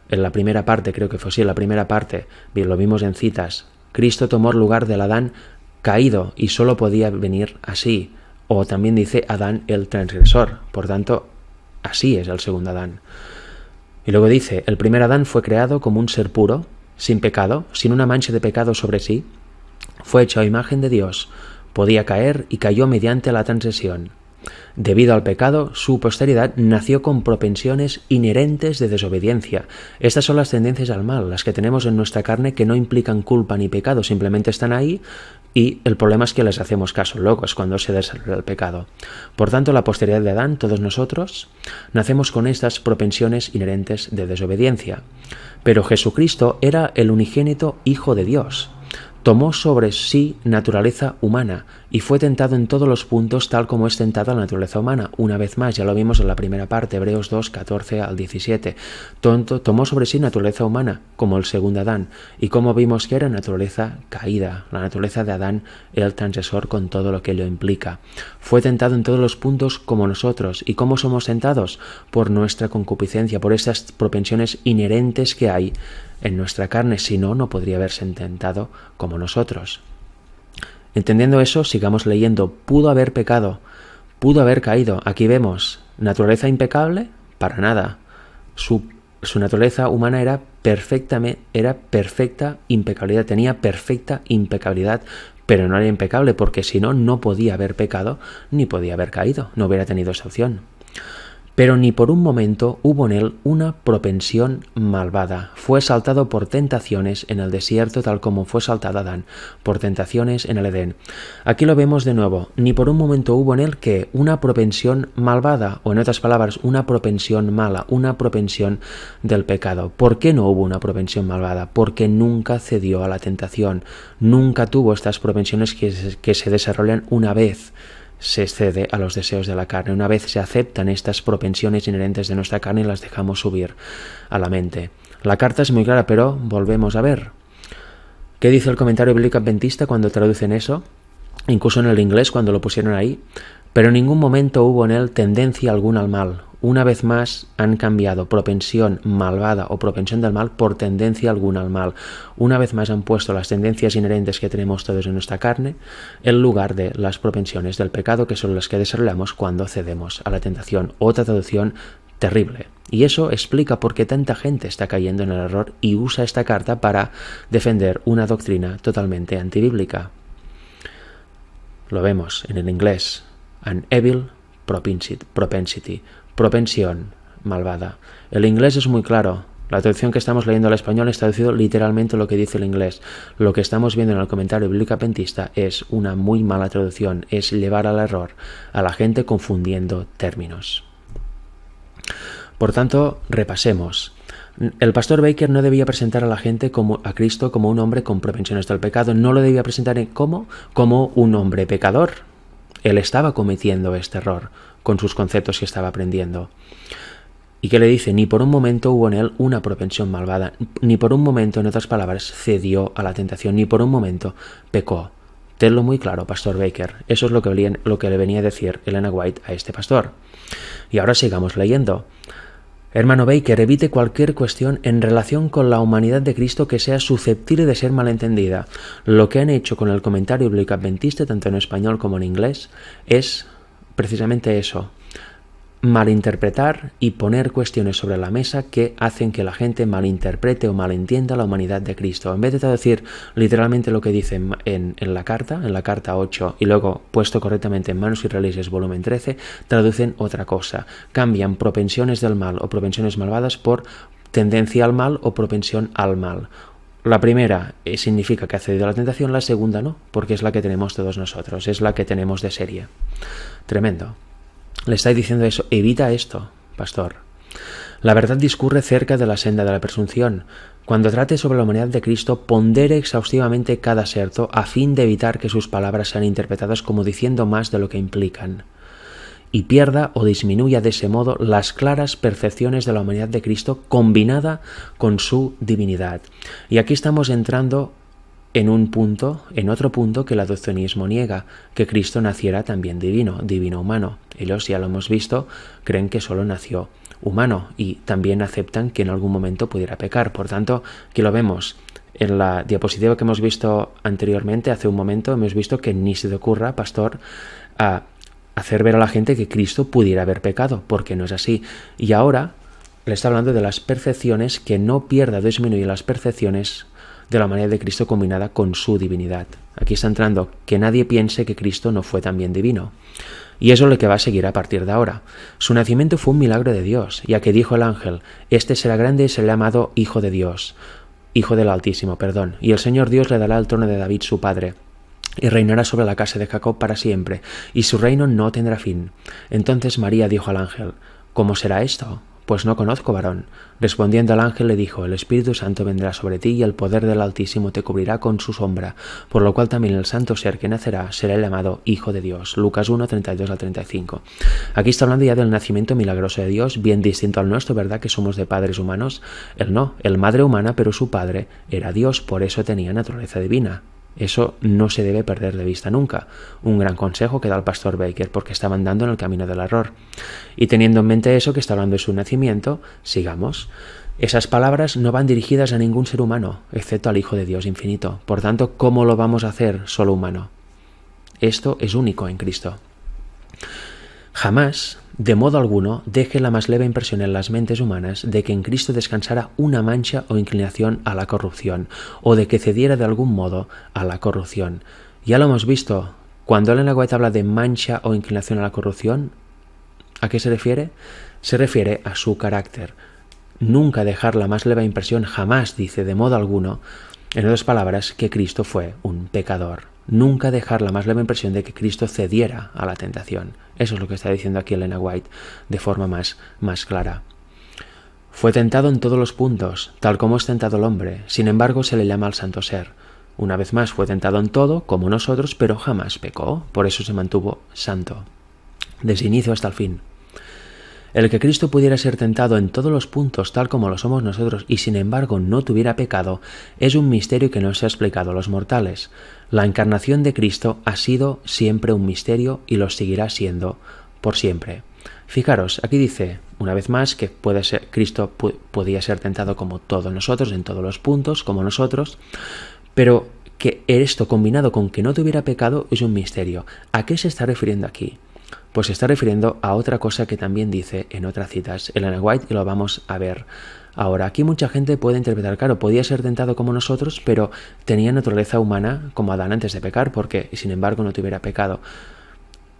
En la primera parte, creo que fue así, en la primera parte, bien, lo vimos en citas. Cristo tomó el lugar del Adán caído y solo podía venir así. O también dice Adán el transgresor. Por tanto, así es el segundo Adán. Y luego dice: el primer Adán fue creado como un ser puro, sin pecado, sin una mancha de pecado sobre sí. Fue hecho a imagen de Dios. Podía caer y cayó mediante la transgresión. Debido al pecado, su posteridad nació con propensiones inherentes de desobediencia. Estas son las tendencias al mal, las que tenemos en nuestra carne, que no implican culpa ni pecado, simplemente están ahí y el problema es que les hacemos caso. Luego es cuando se desarrolla el pecado. Por tanto, la posteridad de Adán, todos nosotros, nacemos con estas propensiones inherentes de desobediencia. Pero Jesucristo era el unigénito Hijo de Dios. Tomó sobre sí naturaleza humana y fue tentado en todos los puntos tal como es tentada la naturaleza humana. Una vez más, ya lo vimos en la primera parte, Hebreos 2, 14 al 17. Tomó sobre sí naturaleza humana, como el segundo Adán, y como vimos que era naturaleza caída, la naturaleza de Adán, el transgresor con todo lo que ello implica. Fue tentado en todos los puntos como nosotros. ¿Y cómo somos tentados? Por nuestra concupiscencia, por estas propensiones inherentes que hay en nuestra carne, si no, no podría haberse tentado como nosotros. Entendiendo eso, sigamos leyendo. Pudo haber pecado, pudo haber caído. Aquí vemos, naturaleza impecable, para nada. Su naturaleza humana era perfecta impecabilidad, tenía perfecta impecabilidad, pero no era impecable porque si no, no podía haber pecado ni podía haber caído, no hubiera tenido esa opción. pero ni por un momento hubo en él una propensión malvada. Fue saltado por tentaciones en el desierto, tal como fue saltado Adán por tentaciones en el Edén. Aquí lo vemos de nuevo. Ni por un momento hubo en él que una propensión malvada, o en otras palabras, una propensión mala, una propensión del pecado. ¿Por qué no hubo una propensión malvada? Porque nunca cedió a la tentación. Nunca tuvo estas propensiones que se desarrollan una vez se cede a los deseos de la carne. Una vez se aceptan estas propensiones inherentes de nuestra carne y las dejamos subir a la mente. La carta es muy clara, pero volvemos a ver. ¿Qué dice el comentario bíblico adventista cuando traducen eso? Incluso en el inglés cuando lo pusieron ahí. Pero en ningún momento hubo en él tendencia alguna al mal. Una vez más han cambiado propensión malvada o propensión del mal por tendencia alguna al mal. Una vez más han puesto las tendencias inherentes que tenemos todos en nuestra carne en lugar de las propensiones del pecado, que son las que desarrollamos cuando cedemos a la tentación. Otra traducción terrible. Y eso explica por qué tanta gente está cayendo en el error y usa esta carta para defender una doctrina totalmente antibíblica. Lo vemos en el inglés. An evil propensity. Propensión malvada. El inglés es muy claro. La traducción que estamos leyendo al español es traducido literalmente lo que dice el inglés. Lo que estamos viendo en el comentario bíblico adventista es una muy mala traducción. Es llevar al error a la gente confundiendo términos. Por tanto, repasemos. El pastor Baker no debía presentar a la gente a Cristo como un hombre con propensiones del pecado. No lo debía presentar como un hombre pecador. Él estaba cometiendo este error con sus conceptos que estaba aprendiendo. ¿Y qué le dice? Ni por un momento hubo en él una propensión malvada. Ni por un momento, en otras palabras, cedió a la tentación. Ni por un momento pecó. Tenlo muy claro, pastor Baker. Eso es lo que le venía a decir Elena White a este pastor. Y ahora sigamos leyendo. Hermano Baker, evite cualquier cuestión en relación con la humanidad de Cristo que sea susceptible de ser malentendida. Lo que han hecho con el comentario bíblico adventista, tanto en español como en inglés, es precisamente eso. Malinterpretar y poner cuestiones sobre la mesa que hacen que la gente malinterprete o malentienda la humanidad de Cristo. En vez de traducir literalmente lo que dice en la carta 8 y luego puesto correctamente en Manos Israelíes volumen 13, traducen otra cosa. Cambian propensiones del mal o propensiones malvadas por tendencia al mal o propensión al mal. La primera significa que ha cedido a la tentación, la segunda no, porque es la que tenemos todos nosotros, es la que tenemos de serie. Tremendo. Le estáis diciendo eso, evita esto, pastor. La verdad discurre cerca de la senda de la presunción. Cuando trate sobre la humanidad de Cristo, pondere exhaustivamente cada aserto a fin de evitar que sus palabras sean interpretadas como diciendo más de lo que implican, y pierda o disminuya de ese modo las claras percepciones de la humanidad de Cristo combinada con su divinidad. Y aquí estamos entrando en otro punto que el adopcionismo niega, que Cristo naciera también divino humano. Ellos, ya lo hemos visto, creen que solo nació humano y también aceptan que en algún momento pudiera pecar. Por tanto, aquí lo vemos. En la diapositiva que hemos visto anteriormente, hace un momento, hemos visto que ni se te ocurra, pastor, a hacer ver a la gente que Cristo pudiera haber pecado, porque no es así. Y ahora le está hablando de las percepciones, que no pierda o disminuya las percepciones de la humanidad de Cristo combinada con su divinidad. Aquí está entrando que nadie piense que Cristo no fue también divino. Y eso es lo que va a seguir a partir de ahora. Su nacimiento fue un milagro de Dios, ya que dijo el ángel, este será grande y será llamado Hijo de Dios, Hijo del Altísimo, y el Señor Dios le dará el trono de David su padre, y reinará sobre la casa de Jacob para siempre, y su reino no tendrá fin. Entonces María dijo al ángel, ¿cómo será esto? Pues no conozco varón. Respondiendo al ángel le dijo, el Espíritu Santo vendrá sobre ti y el poder del Altísimo te cubrirá con su sombra, por lo cual también el santo ser que nacerá será llamado Hijo de Dios. Lucas 1, 32 al 35. Aquí está hablando ya del nacimiento milagroso de Dios, bien distinto al nuestro, ¿verdad? Que somos de padres humanos. Él no, el madre humana, pero su padre era Dios, por eso tenía naturaleza divina. Eso no se debe perder de vista nunca. Un gran consejo que da el pastor Baker, porque estaba andando en el camino del error. Y teniendo en mente eso, que está hablando de su nacimiento, sigamos. Esas palabras no van dirigidas a ningún ser humano, excepto al Hijo de Dios infinito. Por tanto, ¿cómo lo vamos a hacer solo humano? Esto es único en Cristo. Jamás, de modo alguno, deje la más leve impresión en las mentes humanas de que en Cristo descansara una mancha o inclinación a la corrupción, o de que cediera de algún modo a la corrupción. Ya lo hemos visto. Cuando Elena White habla de mancha o inclinación a la corrupción, ¿A qué se refiere? Se refiere a su carácter. Nunca dejar la más leve impresión, jamás dice de modo alguno, en otras palabras, que Cristo fue un pecador. Nunca dejar la más leve impresión de que Cristo cediera a la tentación. Eso es lo que está diciendo aquí Elena White de forma más clara. Fue tentado en todos los puntos, tal como es tentado el hombre. Sin embargo, se le llama al santo ser. Una vez más, fue tentado en todo, como nosotros, pero jamás pecó. Por eso se mantuvo santo, desde inicio hasta el fin. El que Cristo pudiera ser tentado en todos los puntos, tal como lo somos nosotros, y sin embargo no tuviera pecado, es un misterio que no se ha explicado a los mortales. La encarnación de Cristo ha sido siempre un misterio y lo seguirá siendo por siempre. Fijaros, aquí dice, una vez más, que Cristo podía ser tentado como todos nosotros, en todos los puntos, como nosotros, pero que esto combinado con que no tuviera pecado es un misterio. ¿A qué se está refiriendo aquí? Pues se está refiriendo a otra cosa que también dice en otras citas Elena White y lo vamos a ver ahora. Aquí mucha gente puede interpretar, claro, podía ser tentado como nosotros, pero tenía naturaleza humana como Adán antes de pecar, porque sin embargo no tuviera pecado.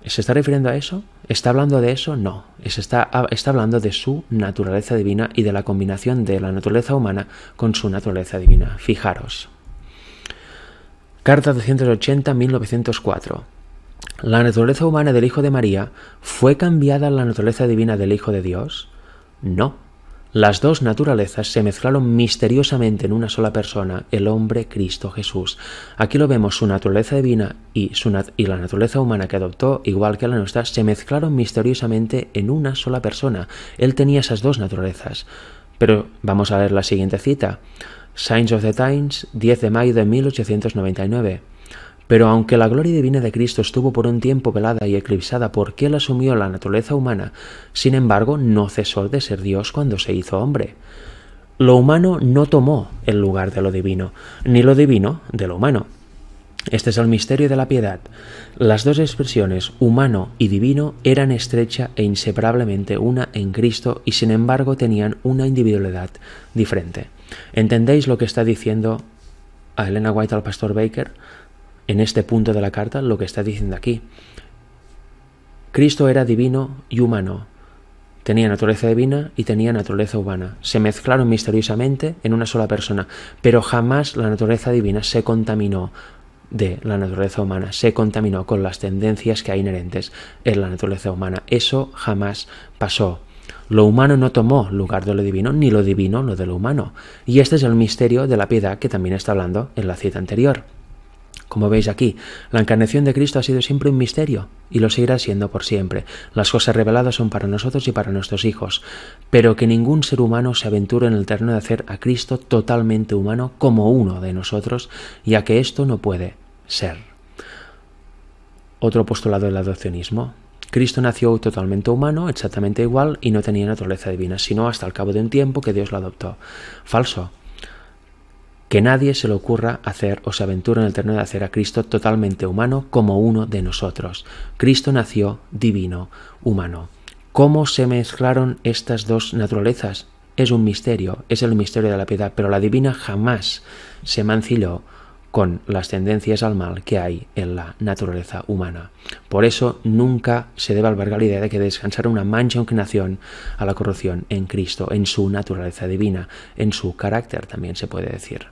¿Se está refiriendo a eso? ¿Está hablando de eso? No. Está hablando de su naturaleza divina y de la combinación de la naturaleza humana con su naturaleza divina. Fijaros. Carta 280, 1904. ¿La naturaleza humana del Hijo de María fue cambiada a la naturaleza divina del Hijo de Dios? No. Las dos naturalezas se mezclaron misteriosamente en una sola persona, el hombre Cristo Jesús. Aquí lo vemos, su naturaleza divina y la naturaleza humana que adoptó, igual que la nuestra, se mezclaron misteriosamente en una sola persona. Él tenía esas dos naturalezas. Pero vamos a ver la siguiente cita. Signs of the Times, 10 de mayo de 1899. Pero aunque la gloria divina de Cristo estuvo por un tiempo velada y eclipsada porque Él asumió la naturaleza humana, sin embargo no cesó de ser Dios cuando se hizo hombre. Lo humano no tomó el lugar de lo divino, ni lo divino de lo humano. Este es el misterio de la piedad. Las dos expresiones, humano y divino, eran estrecha e inseparablemente una en Cristo y sin embargo tenían una individualidad diferente. ¿Entendéis lo que está diciendo a Elena White al pastor Baker? En este punto de la carta, lo que está diciendo aquí. Cristo era divino y humano. Tenía naturaleza divina y tenía naturaleza humana. Se mezclaron misteriosamente en una sola persona, pero jamás la naturaleza divina se contaminó de la naturaleza humana, se contaminó con las tendencias que hay inherentes en la naturaleza humana. Eso jamás pasó. Lo humano no tomó lugar de lo divino, ni lo divino lo de lo humano. Y este es el misterio de la piedad que también está hablando en la cita anterior. Como veis aquí, la encarnación de Cristo ha sido siempre un misterio y lo seguirá siendo por siempre. Las cosas reveladas son para nosotros y para nuestros hijos, pero que ningún ser humano se aventure en el terreno de hacer a Cristo totalmente humano como uno de nosotros, ya que esto no puede ser. Otro postulado del adopcionismo. Cristo nació totalmente humano, exactamente igual, y no tenía naturaleza divina, sino hasta el cabo de un tiempo que Dios lo adoptó. Falso. Que nadie se le ocurra hacer o se aventure en el terreno de hacer a Cristo totalmente humano como uno de nosotros. Cristo nació divino, humano. ¿Cómo se mezclaron estas dos naturalezas? Es un misterio, es el misterio de la piedad, pero la divina jamás se mancilló con las tendencias al mal que hay en la naturaleza humana. Por eso nunca se debe albergar la idea de que descansara una mancha o inclinación a la corrupción en Cristo, en su naturaleza divina, en su carácter también se puede decir.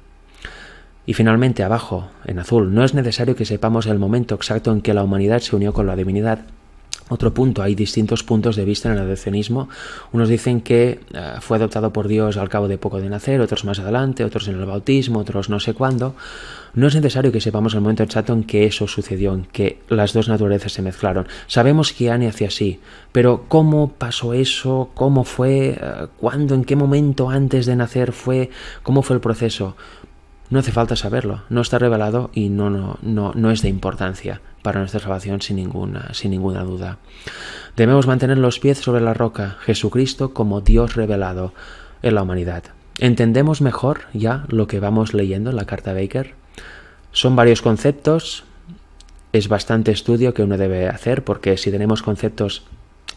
Y finalmente, abajo, en azul, no es necesario que sepamos el momento exacto en que la humanidad se unió con la divinidad. Otro punto, hay distintos puntos de vista en el adopcionismo. Unos dicen que fue adoptado por Dios al cabo de poco de nacer, otros más adelante, otros en el bautismo, otros no sé cuándo. No es necesario que sepamos el momento exacto en que eso sucedió, en que las dos naturalezas se mezclaron. Sabemos que Anne hacía así, pero ¿cómo pasó eso? ¿Cómo fue? ¿Cuándo? ¿En qué momento antes de nacer fue? ¿Cómo fue el proceso? No hace falta saberlo, no está revelado y no es de importancia para nuestra salvación sin ninguna duda. Debemos mantener los pies sobre la roca, Jesucristo como Dios revelado en la humanidad. ¿Entendemos mejor ya lo que vamos leyendo en la carta Baker? Son varios conceptos, es bastante estudio que uno debe hacer, porque si tenemos conceptos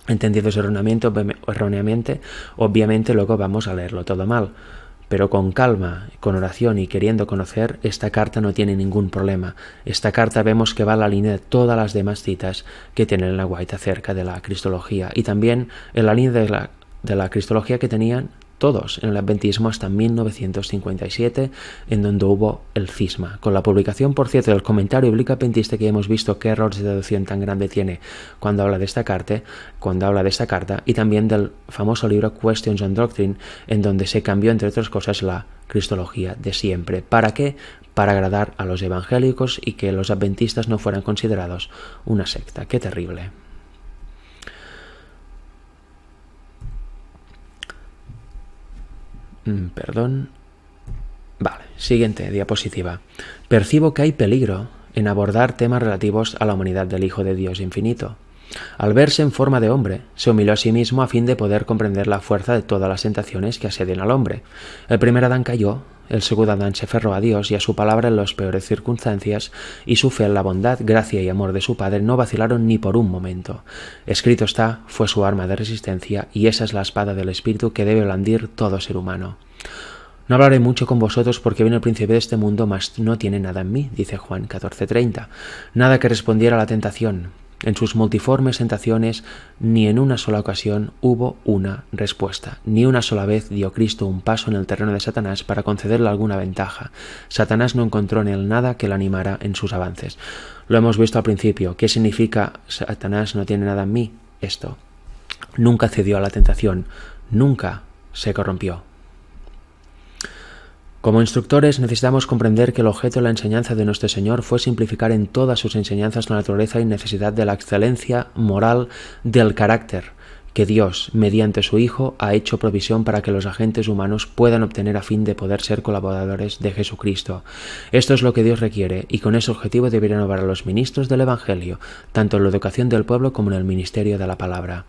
entendidos erróneamente, obviamente luego vamos a leerlo todo mal. pero con calma, con oración y queriendo conocer, esta carta no tiene ningún problema. Esta carta vemos que va a la línea de todas las demás citas que tiene Ellen White acerca de la cristología y también en la línea de la cristología que tenían todos en el adventismo hasta 1957, en donde hubo el cisma. Con la publicación, por cierto, del comentario bíblico adventista, que hemos visto qué errores de deducción tan grande tiene cuando habla de esta carta, y también del famoso libro Questions on Doctrine, en donde se cambió, entre otras cosas, la cristología de siempre. ¿Para qué? Para agradar a los evangélicos y que los adventistas no fueran considerados una secta. ¡Qué terrible! Vale, siguiente diapositiva. Percibo que hay peligro en abordar temas relativos a la humanidad del Hijo de Dios infinito. Al verse en forma de hombre, se humilló a sí mismo a fin de poder comprender la fuerza de todas las tentaciones que asedian al hombre. El primer Adán cayó, el segundo Adán se aferró a Dios y a su palabra en las peores circunstancias, y su fe en la bondad, gracia y amor de su Padre no vacilaron ni por un momento. Escrito está, fue su arma de resistencia, y esa es la espada del Espíritu que debe blandir todo ser humano. No hablaré mucho con vosotros porque viene el príncipe de este mundo, mas no tiene nada en mí, dice Juan 14:30. Nada que respondiera a la tentación. En sus multiformes tentaciones, ni en una sola ocasión hubo una respuesta. Ni una sola vez dio Cristo un paso en el terreno de Satanás para concederle alguna ventaja. Satanás no encontró en él nada que le animara en sus avances. Lo hemos visto al principio. ¿Qué significa Satanás no tiene nada en mí? Esto. Nunca cedió a la tentación. Nunca se corrompió. Como instructores necesitamos comprender que el objeto de la enseñanza de nuestro Señor fue simplificar en todas sus enseñanzas la naturaleza y necesidad de la excelencia moral del carácter que Dios, mediante su Hijo, ha hecho provisión para que los agentes humanos puedan obtener a fin de poder ser colaboradores de Jesucristo. Esto es lo que Dios requiere y con ese objetivo deberían obrar a los ministros del Evangelio, tanto en la educación del pueblo como en el ministerio de la palabra.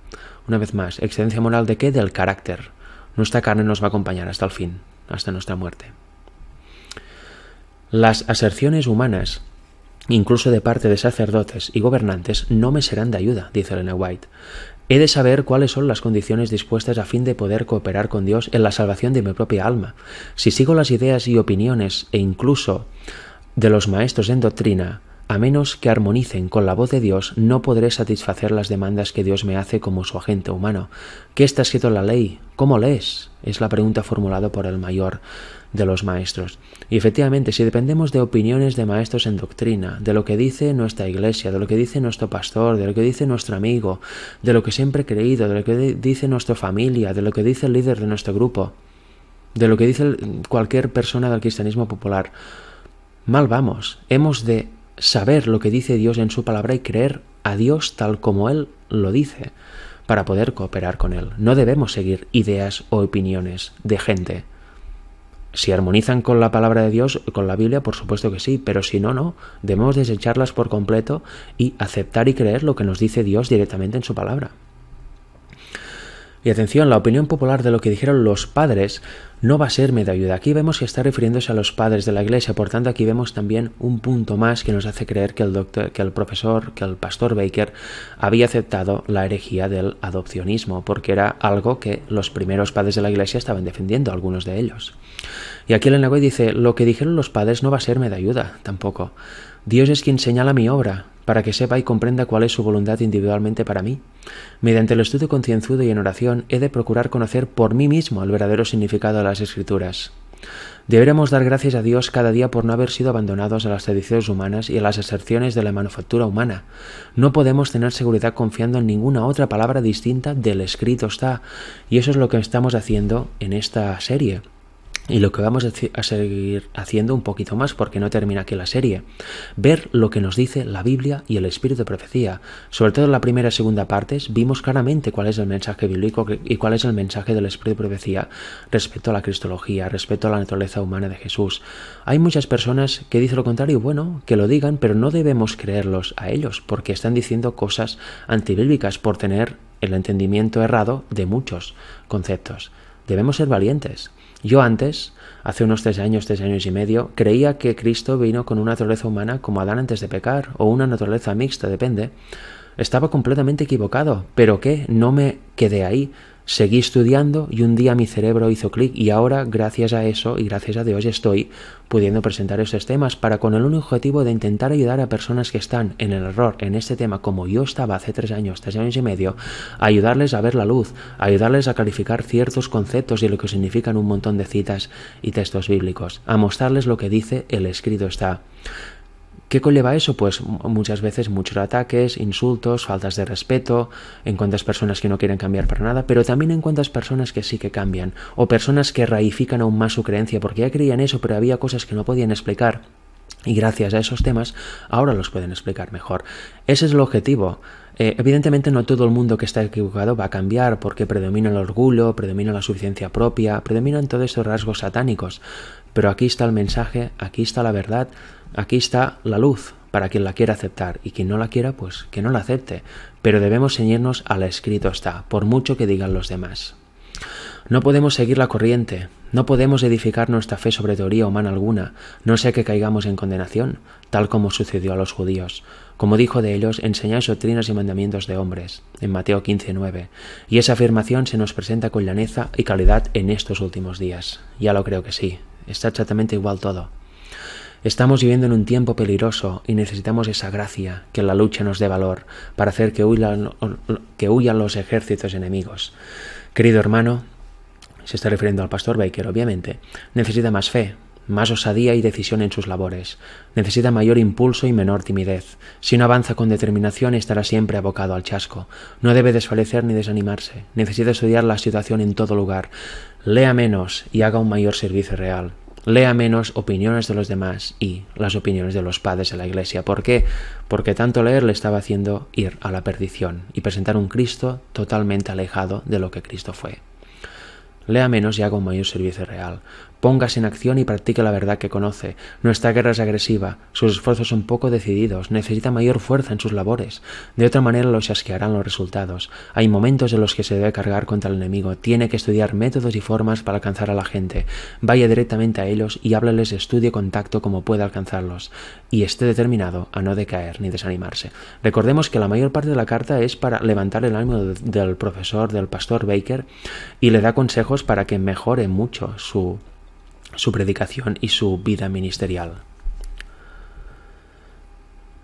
Una vez más, ¿excelencia moral de qué? Del carácter. Nuestra carne nos va a acompañar hasta el fin, hasta nuestra muerte. Las aserciones humanas, incluso de parte de sacerdotes y gobernantes, no me serán de ayuda, dice Ellen White. He de saber cuáles son las condiciones dispuestas a fin de poder cooperar con Dios en la salvación de mi propia alma. Si sigo las ideas y opiniones e incluso de los maestros en doctrina, a menos que armonicen con la voz de Dios, no podré satisfacer las demandas que Dios me hace como su agente humano. ¿Qué está escrito en la ley? ¿Cómo lees? Es la pregunta formulada por el mayor de los maestros. Y efectivamente, si dependemos de opiniones de maestros en doctrina, de lo que dice nuestra iglesia, de lo que dice nuestro pastor, de lo que dice nuestro amigo, de lo que siempre he creído, de lo que dice nuestra familia, de lo que dice el líder de nuestro grupo, de lo que dice cualquier persona del cristianismo popular, mal vamos. Hemos de saber lo que dice Dios en su palabra y creer a Dios tal como Él lo dice para poder cooperar con Él. No debemos seguir ideas o opiniones de gente. Si armonizan con la palabra de Dios, con la Biblia, por supuesto que sí, pero si no, no. Debemos desecharlas por completo y aceptar y creer lo que nos dice Dios directamente en su palabra. Y atención, la opinión popular de lo que dijeron los padres no va a serme de ayuda. Aquí vemos que está refiriéndose a los padres de la iglesia, por tanto aquí vemos también un punto más que nos hace creer que el pastor Baker había aceptado la herejía del adopcionismo, porque era algo que los primeros padres de la iglesia estaban defendiendo, algunos de ellos. Y aquí el White dice, lo que dijeron los padres no va a serme de ayuda tampoco. Dios es quien señala mi obra, para que sepa y comprenda cuál es su voluntad individualmente para mí. Mediante el estudio concienzudo y en oración he de procurar conocer por mí mismo el verdadero significado de las Escrituras. Deberemos dar gracias a Dios cada día por no haber sido abandonados a las tradiciones humanas y a las aserciones de la manufactura humana. No podemos tener seguridad confiando en ninguna otra palabra distinta del escrito está, y eso es lo que estamos haciendo en esta serie. Y lo que vamos a seguir haciendo un poquito más, porque no termina aquí la serie. Ver lo que nos dice la Biblia y el Espíritu de Profecía. Sobre todo en la primera y segunda partes, vimos claramente cuál es el mensaje bíblico y cuál es el mensaje del Espíritu de Profecía respecto a la cristología, respecto a la naturaleza humana de Jesús. Hay muchas personas que dicen lo contrario, bueno, que lo digan, pero no debemos creerlos a ellos, porque están diciendo cosas antibíblicas por tener el entendimiento errado de muchos conceptos. Debemos ser valientes. Yo antes, hace unos 3 años y medio, creía que Cristo vino con una naturaleza humana como Adán antes de pecar, o una naturaleza mixta, depende. Estaba completamente equivocado, pero ¿qué? No me quedé ahí. Seguí estudiando y un día mi cerebro hizo clic y ahora, gracias a eso y gracias a Dios, estoy pudiendo presentar estos temas con el único objetivo de intentar ayudar a personas que están en el error en este tema, como yo estaba hace 3 años y medio, a ayudarles a ver la luz, a ayudarles a clarificar ciertos conceptos y lo que significan un montón de citas y textos bíblicos, a mostrarles lo que dice el escrito está. ¿Qué conlleva eso? Pues muchas veces muchos ataques, insultos, faltas de respeto, en cuantas personas que no quieren cambiar para nada, pero también en cuantas personas que sí que cambian, o personas que raifican aún más su creencia, porque ya creían eso, pero había cosas que no podían explicar, y gracias a esos temas ahora los pueden explicar mejor. Ese es el objetivo. Evidentemente no todo el mundo que está equivocado va a cambiar, porque predomina el orgullo, predomina la suficiencia propia, predominan todos estos rasgos satánicos, pero aquí está el mensaje, aquí está la verdad, aquí está la luz para quien la quiera aceptar, y quien no la quiera, pues que no la acepte, pero debemos ceñirnos al escrito está, por mucho que digan los demás. No podemos seguir la corriente, no podemos edificar nuestra fe sobre teoría humana alguna, no sea que caigamos en condenación, tal como sucedió a los judíos. Como dijo de ellos, enseñáis doctrinas y mandamientos de hombres, en Mateo 15:9, y esa afirmación se nos presenta con llaneza y calidad en estos últimos días. Ya lo creo que sí, está exactamente igual todo. Estamos viviendo en un tiempo peligroso y necesitamos esa gracia, que la lucha nos dé valor, para hacer que huyan los ejércitos enemigos. Querido hermano, se está refiriendo al pastor Baker, obviamente, necesita más fe, más osadía y decisión en sus labores. Necesita mayor impulso y menor timidez. Si no avanza con determinación, estará siempre abocado al chasco. No debe desfallecer ni desanimarse. Necesita estudiar la situación en todo lugar. Lea menos y haga un mayor servicio real. Lea menos opiniones de los demás y las opiniones de los padres de la Iglesia. ¿Por qué? Porque tanto leer le estaba haciendo ir a la perdición y presentar un Cristo totalmente alejado de lo que Cristo fue. Lea menos y haga un mayor servicio real. Póngase en acción y practique la verdad que conoce. Nuestra guerra es agresiva, sus esfuerzos son poco decididos, necesita mayor fuerza en sus labores. De otra manera los chasquearán los resultados. Hay momentos en los que se debe cargar contra el enemigo. Tiene que estudiar métodos y formas para alcanzar a la gente. Vaya directamente a ellos y háblales, estudie contacto como pueda alcanzarlos. Y esté determinado a no decaer ni desanimarse. Recordemos que la mayor parte de la carta es para levantar el ánimo del profesor, del pastor Baker, y le da consejos para que mejore mucho su predicación y su vida ministerial.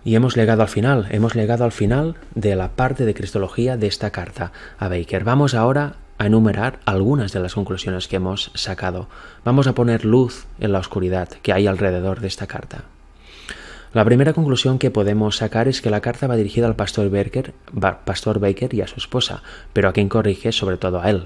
Y hemos llegado al final de la parte de cristología de esta carta a Baker. Vamos ahora a enumerar algunas de las conclusiones que hemos sacado. Vamos a poner luz en la oscuridad que hay alrededor de esta carta. La primera conclusión que podemos sacar es que la carta va dirigida al pastor Baker y a su esposa, pero a quien corrige sobre todo a él.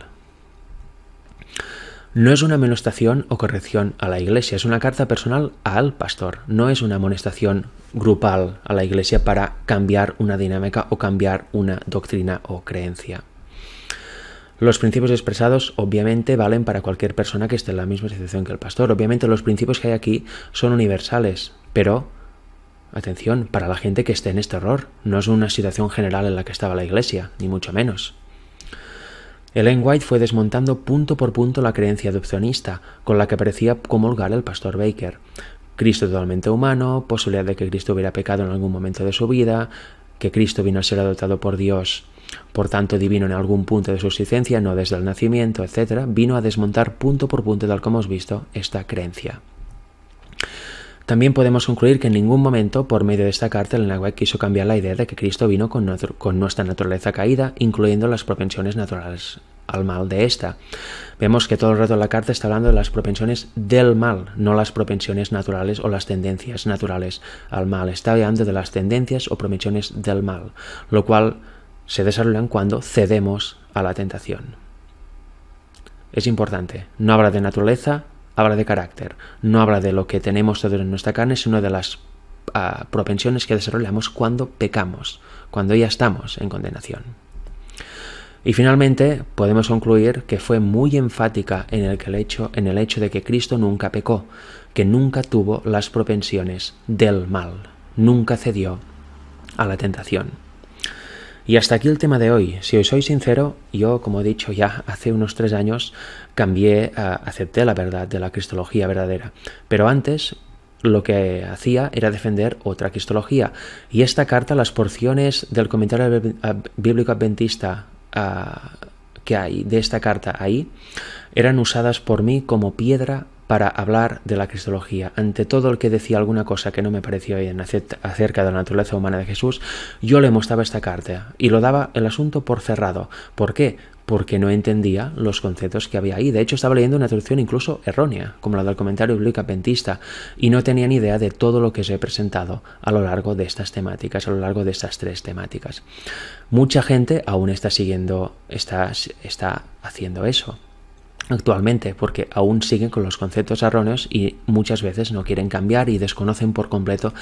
No es una amonestación o corrección a la Iglesia, es una carta personal al pastor, no es una amonestación grupal a la Iglesia para cambiar una dinámica o cambiar una doctrina o creencia. Los principios expresados obviamente valen para cualquier persona que esté en la misma situación que el pastor. Obviamente los principios que hay aquí son universales, pero atención, para la gente que esté en este error, no es una situación general en la que estaba la Iglesia, ni mucho menos. Ellen White fue desmontando punto por punto la creencia adopcionista con la que parecía comulgar el pastor Baker. Cristo totalmente humano, posibilidad de que Cristo hubiera pecado en algún momento de su vida, que Cristo vino a ser adoptado por Dios, por tanto divino en algún punto de su existencia, no desde el nacimiento, etc., vino a desmontar punto por punto, tal como hemos visto, esta creencia. También podemos concluir que en ningún momento, por medio de esta carta, Ellen White quiso cambiar la idea de que Cristo vino con nuestra naturaleza caída, incluyendo las propensiones naturales al mal de esta. Vemos que todo el rato la carta está hablando de las propensiones del mal, no las propensiones naturales o las tendencias naturales al mal. Está hablando de las tendencias o propensiones del mal, lo cual se desarrollan cuando cedemos a la tentación. Es importante, no habla de naturaleza, habla de carácter, no habla de lo que tenemos todos en nuestra carne, sino de las propensiones que desarrollamos cuando pecamos, cuando ya estamos en condenación. Y finalmente podemos concluir que fue muy enfática en el hecho de que Cristo nunca pecó, que nunca tuvo las propensiones del mal, nunca cedió a la tentación. Y hasta aquí el tema de hoy. Si os soy sincero, yo, como he dicho ya hace unos 3 años, acepté la verdad de la cristología verdadera. Pero antes lo que hacía era defender otra cristología. Y esta carta, las porciones del comentario bíblico adventista que hay de esta carta ahí eran usadas por mí como piedra para hablar de la cristología. Ante todo el que decía alguna cosa que no me pareció bien acerca de la naturaleza humana de Jesús, yo le mostraba esta carta y lo daba el asunto por cerrado. ¿Por qué? Porque no entendía los conceptos que había ahí. De hecho, estaba leyendo una traducción incluso errónea, como la del comentario bíblico adventista, y no tenía ni idea de todo lo que os he presentado a lo largo de estas temáticas, a lo largo de estas 3 temáticas. Mucha gente aún está haciendo eso actualmente, porque aún siguen con los conceptos erróneos y muchas veces no quieren cambiar y desconocen por completo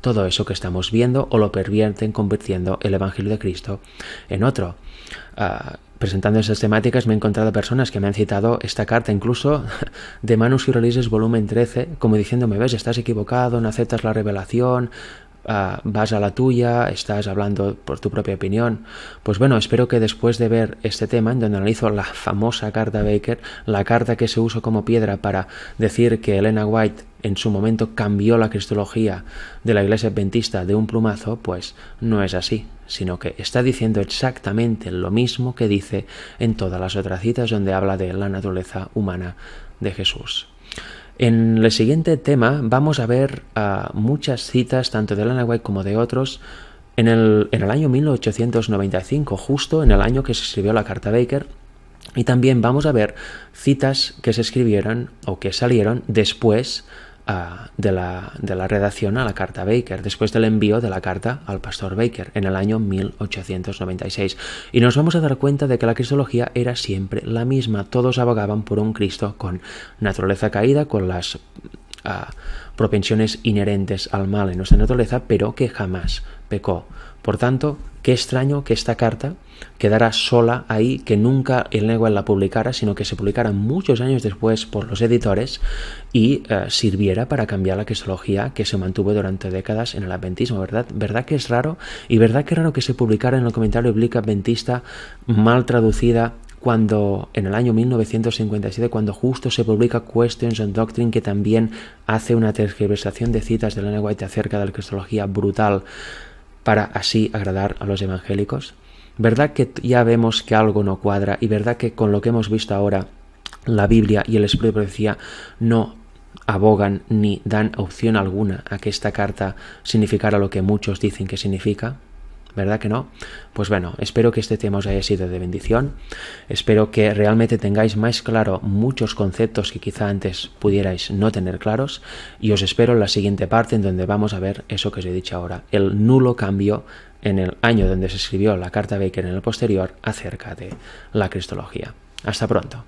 todo eso que estamos viendo o lo pervierten convirtiendo el Evangelio de Cristo en otro. Presentando esas temáticas me he encontrado personas que me han citado esta carta incluso de Manus Irreligious volumen 13 como diciéndome, ves, estás equivocado, no aceptas la revelación, vas a la tuya, estás hablando por tu propia opinión. Pues bueno, espero que después de ver este tema, en donde analizo la famosa carta Baker, la carta que se usó como piedra para decir que Elena White en su momento cambió la cristología de la Iglesia Adventista de un plumazo, pues no es así, sino que está diciendo exactamente lo mismo que dice en todas las otras citas donde habla de la naturaleza humana de Jesús. En el siguiente tema vamos a ver muchas citas, tanto de Elena White como de otros, en el año 1895, justo en el año que se escribió la carta Baker, y también vamos a ver citas que se escribieron o que salieron después de la redacción a la carta Baker, después del envío de la carta al pastor Baker en el año 1896. Y nos vamos a dar cuenta de que la cristología era siempre la misma. Todos abogaban por un Cristo con naturaleza caída, con las propensiones inherentes al mal en nuestra naturaleza, pero que jamás pecó. Por tanto, qué extraño que esta carta quedara sola ahí, que nunca Elena White la publicara, sino que se publicara muchos años después por los editores y sirviera para cambiar la cristología que se mantuvo durante décadas en el adventismo, ¿verdad? ¿Verdad que es raro? Y ¿verdad que es raro que se publicara en el comentario bíblico adventista mal traducida cuando en el año 1957, cuando justo se publica Questions on Doctrine, que también hace una tergiversación de citas de Elena White acerca de la cristología brutal, para así agradar a los evangélicos? ¿Verdad que ya vemos que algo no cuadra? Y ¿verdad que con lo que hemos visto ahora, la Biblia y el Espíritu de Profecía no abogan ni dan opción alguna a que esta carta significara lo que muchos dicen que significa? ¿Verdad que no? Pues bueno, espero que este tema os haya sido de bendición. Espero que realmente tengáis más claro muchos conceptos que quizá antes pudierais no tener claros. Y os espero en la siguiente parte en donde vamos a ver eso que os he dicho ahora. El nulo cambio en el año donde se escribió la carta Baker en el posterior acerca de la cristología. Hasta pronto.